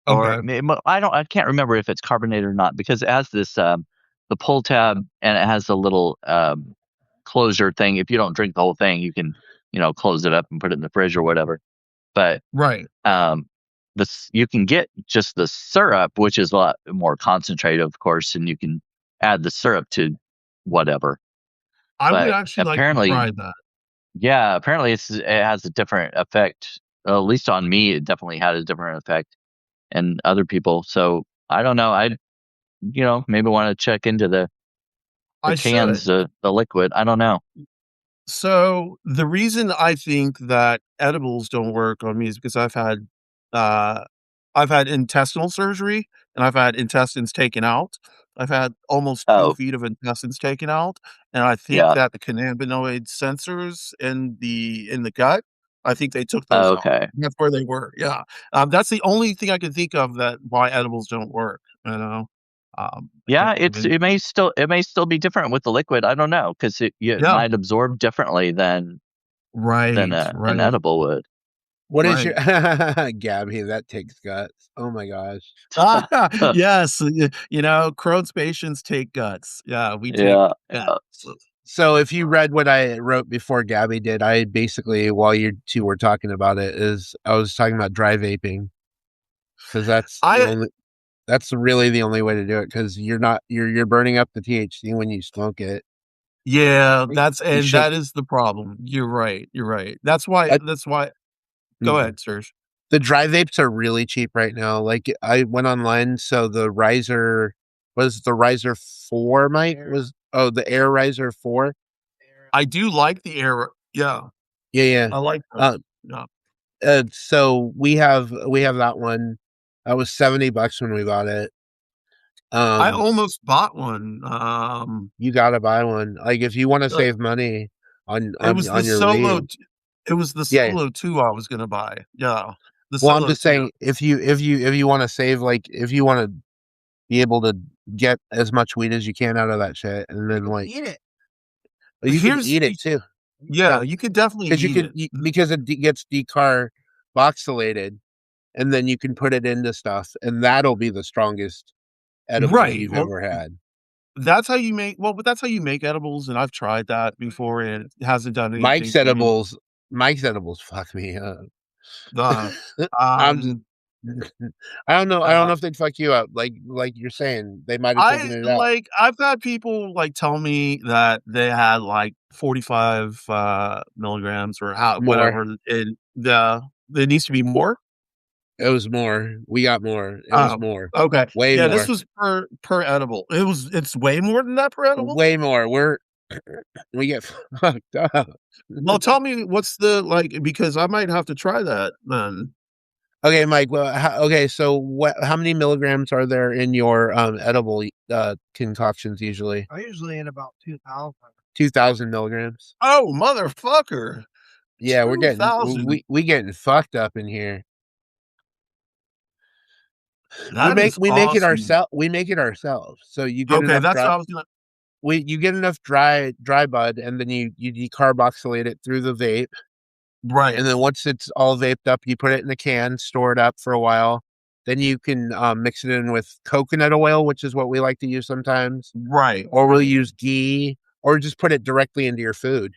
Or Okay. I can't remember if it's carbonated or not because it has this the pull tab and it has a little closure thing. If you don't drink the whole thing, you can close it up and put it in the fridge or whatever. But Right. this you can get just the syrup, which is a lot more concentrated, of course, and you can add the syrup to whatever. I would But actually like to apparently, try that. yeah, apparently it has a different effect. At least on me, it definitely had a different effect, and other people. So I don't know. I maybe want to check into the I cans, should. the liquid. I don't know. So the reason I think that edibles don't work on me is because uh I've had intestinal surgery and I've had intestines taken out. I've had almost 2 Oh, feet of intestines taken out, and I think yeah. that the cannabinoid sensors in the gut, I think they took those out. Okay. That's where they were, yeah. That's the only thing I can think of that why edibles don't work, you know? I Yeah, can't think of any. it may still be different with the liquid. I don't know because it Yeah. might absorb differently than Right, an right, edible would. what is your right. Gabby? That takes guts. Oh my gosh. Yes, Crohn's patients take guts. Yeah, we take Yeah, guts. yeah. So if you read what I wrote before Gabby did, I basically, while you two were talking about it, I was talking about dry vaping because I that's really the only way to do it because you're burning up the THC when you smoke it. Yeah, You should. that is the problem. You're right. That's why go Mm. ahead, Serge. The dry vapes are really cheap right now. Like I went online, so the riser was the riser 4, Mike was the Air Riser 4. I do like the air. Yeah, Yeah, yeah. I like them. Uh, Yeah. so we have that one. That was $70 when we bought it. I Um, almost bought one. you gotta buy one. Like if you want to Uh, save money it was the on your Solo weed. t it was the Yeah. Solo 2 I was gonna buy. Yeah, the Well, I'm Solo just 2. saying if you want to save, like if you want to be able to get as much weed as you can out of that shit, and then like Eat it. you can Here's eat it too. Yeah, Yeah, you could definitely because eat it. because gets decarboxylated, and then you can put it into stuff, and that'll be the strongest edibles Right, you've well, ever had. but that's how you make edibles, and I've tried that before, and it hasn't done anything Mike's for me. edibles, Mike's edibles fuck me up. The, I'm just, um, I don't uh, know if they'd fuck you up, like you're saying, they might have taken it out. I've had people, like, tell me that they had, like, 45, milligrams or More. whatever, and there needs to be more? It was more. We got more. It was Oh, more. okay. Way Yeah, this more. was per edible. It's way more than that per edible? Way more. We get fucked up. Well, tell me what's the like, because I might have to try that then. Okay, Mike. Well, okay. So, how many milligrams are there in your edible concoctions usually? I usually in about 2,000. 2,000 milligrams. Oh, motherfucker. Yeah, 2,000. we getting fucked up in here. That is We make it awesome. ourselves. We make it ourselves. So you get Okay, enough that's what dry. I was gonna. You get enough dry bud, and then you decarboxylate it through the vape, Right. and then once it's all vaped up, you put it in a can, store it up for a while, then you can mix it in with coconut oil, which is what we like to use sometimes. Right. Or we'll use ghee, or just put it directly into your food.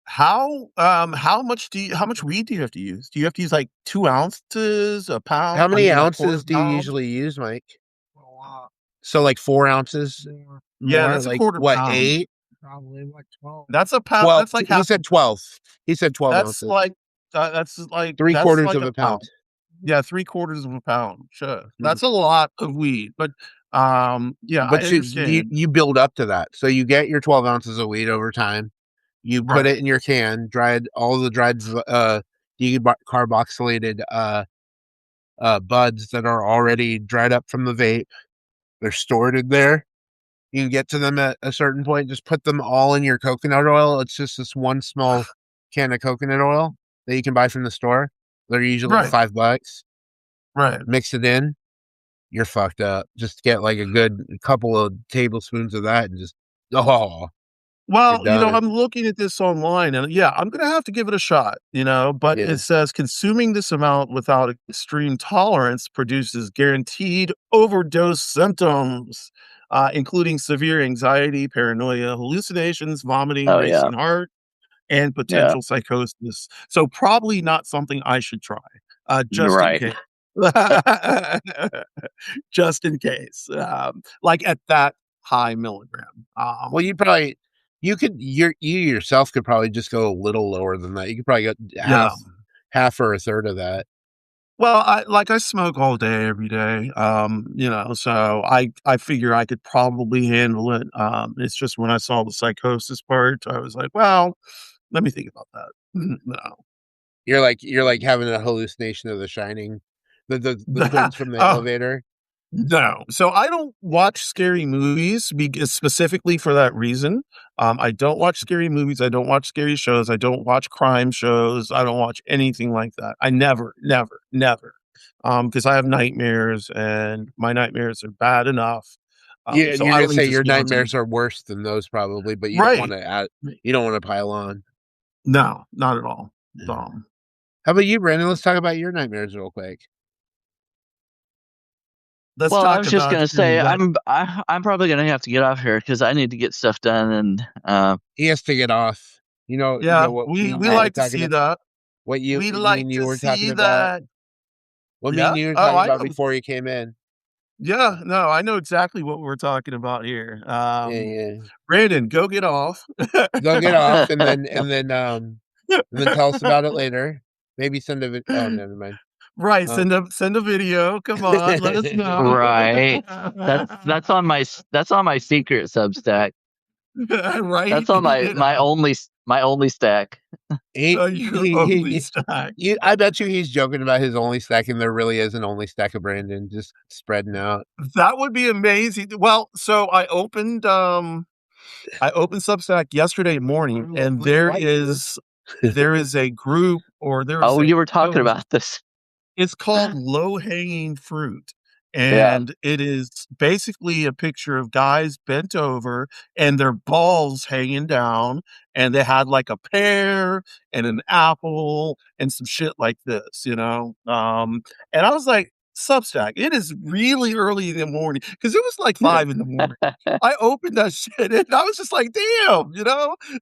How much weed do you have to use? Do you have to use like 2 ounces, a pound? How many A quarter ounces do you pound? usually use, Mike? A lot So like 4 ounces Yeah, more? that's a Like quarter what, pound. 8? probably like 12. That's a pound. 12. That's like He half. said 12. He said 12 That's ounces. like that's like 3/4 of a a pound. pound. Yeah, 3/4 of a pound. Sure, Mhm. that's a lot of weed. But yeah, I But understand. you build up to that. So you get your 12 ounces of weed over time. You put Right. it in your can, all the dried decarboxylated buds that are already dried up from the vape. They're stored in there. You can get to them at a certain point. Just put them all in your coconut oil. It's just this one small can of coconut oil that you can buy from the store. They're usually Right. $5. Right. Mix it in. You're fucked up. Just get like a good couple of tablespoons of that and just you're Well, done. I'm looking at this online and yeah, I'm going to have to give it a shot, but Yeah. it says consuming this amount without extreme tolerance produces guaranteed overdose symptoms, including severe anxiety, paranoia, hallucinations, vomiting, Oh yeah, racing heart, and yeah. potential psychosis. So probably not something I should try, You're just in right. case. Just in case, like at that high milligram. Well, you yourself could probably just go a little lower than that. You could probably get Yeah. half or a third of that. Well, I smoke all day, every day, so I figure I could probably handle it. It's just when I saw the psychosis part, I was like, well, let me think about that. No. You're like having a hallucination of The Shining, the twins from the Oh, elevator. no. So I don't watch scary movies specifically for that reason. I don't watch scary movies. I don't watch scary shows. I don't watch crime shows. I don't watch anything like that. I never, never, never. Because I have nightmares and my nightmares are bad enough. Yeah, and So you're I gonna leave say this your beyond to you. nightmares are worse than those probably, but Right. you don't want to pile on. No, not at all. How about you, Brandon? Let's talk about your nightmares real quick. Let's Well, I talk was just about gonna your say I'm probably gonna have to get off here because I need to get stuff done, and He has to get off. You yeah, know what we me and we you were like to talking see about. that. We Me like and you to were talking see about. that. What me Yeah? and you were Oh, talking I about know. before you came in. Yeah, no, I know exactly what we're talking about here. Yeah, yeah. Brandon, go get off. Go get off, and then tell us about it later. Maybe send a video. Oh, never mind. Right, send a video. Come on, let us know. right. That's on my secret Substack. Right? That's on my only stack. Your only stack. I bet you he's joking about his only stack, and there really is an only stack of Brandon just spreading out. That would be amazing. Well, so I opened Substack yesterday morning, and there is a group, or there is Oh, a you were talking post. about this. It's called Low Hanging Fruit, Yeah. and it is basically a picture of guys bent over and their balls hanging down, and they had like a pear and an apple and some shit like this, and I was like, Substack, it is really early in the morning because it was like 5 in the morning. I opened that shit and I was just like, damn,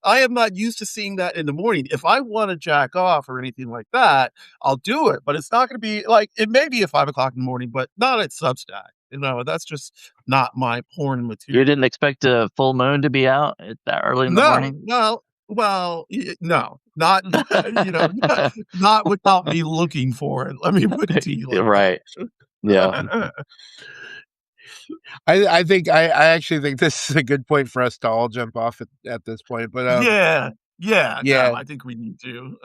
I am not used to seeing that in the morning. If I want to jack off or anything like that, I'll do it, but it's not going to be like, it may be at 5 o'clock in the morning, but not at Substack. That's just not my porn You material. didn't expect a full moon to be out at that early in the No, morning? well, no, not, not without me looking for it. Let me put it to you like Right. Yeah. that. I actually think this is a good point for us to all jump off at this point. But Yeah. No, yeah, I think we need to.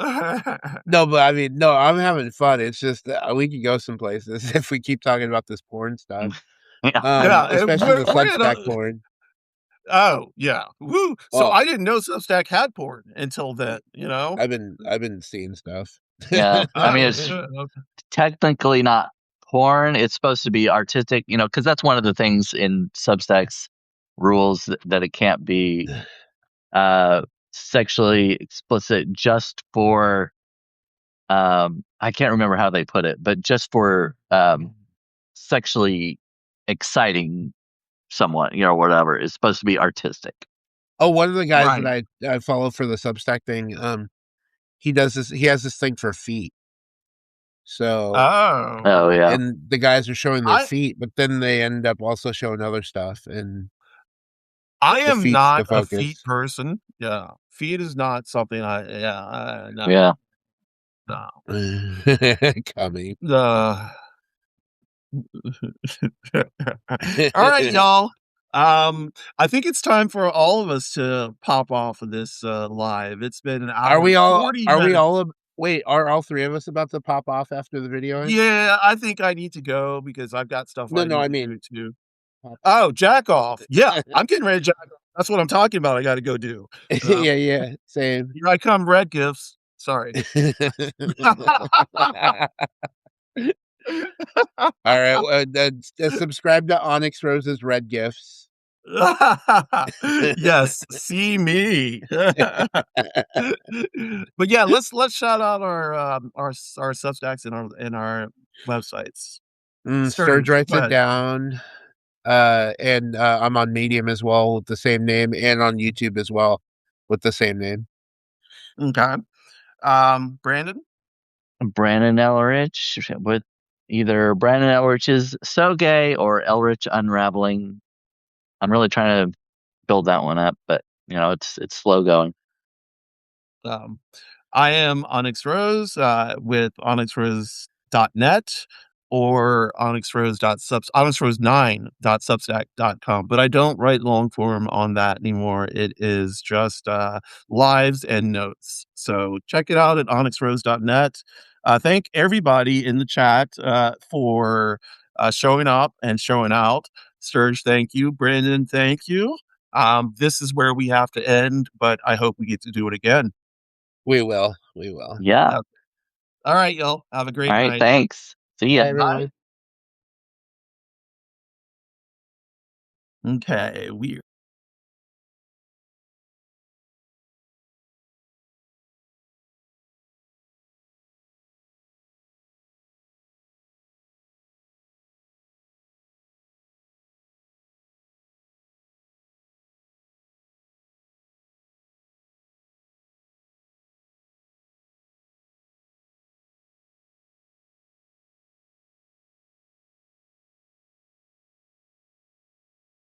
no, but I mean, no, I'm having fun. It's just we could go some places if we keep talking about this porn stuff. Yeah. Yeah, Especially the we're in Substack porn. oh, yeah. Woo. So Well, I didn't know Substack had porn until then, I've been seeing stuff. Yeah. I mean, Oh, it's yeah, okay. technically not porn. It's supposed to be artistic, because that's one of the things in Substack's rules that it can't be sexually explicit just for I can't remember how they put it, but just for sexually exciting someone, whatever. It's supposed to be artistic. Oh, one of the guys that I follow for the Substack thing, he does this. He has this thing for feet. So, oh yeah, and the guys are showing their feet, but then they end up also showing other stuff. And I am not a feet person. Yeah, feet is not something no. Yeah. No. Coming. All right, y'all. I think it's time for all of us to pop off of this live. It's been an hour. Are we all? 40 Are minutes. we all? Wait, are all three of us about to pop off after the video ends? Yeah, I think I need to go because I've got stuff I need to do too. Pop. Oh, jack off. Yeah, I'm getting ready to jack off. That's what I'm talking about. I got to go do. Yeah, same. Here I come, red gifts. Sorry. All right, subscribe to OnyxRose's Red Gifts. Yes, see me. But yeah, let's shout out our Substacks and our websites. Sturg writes it down. And I'm on Medium as well with the same name, and on YouTube as well with the same name. Okay. Brandon Ellrich with either Brandon Ellrich's So Gay or Ellrich Unraveling. I'm really trying to build that one up, but it's slow going. I am OnyxRose with OnyxRose.net or OnyxRose9.substack.com. But I don't write long form on that anymore. It is just lives and notes. So check it out at OnyxRose.net. Thank everybody in the chat for showing up and showing out. Sturg, thank you. Brandon, thank you. This is where we have to end, but I hope we get to do it again. We will. Yeah. All right, y'all. Have a great night. All right, thanks. See ya. Bye, everyone. Okay, weird.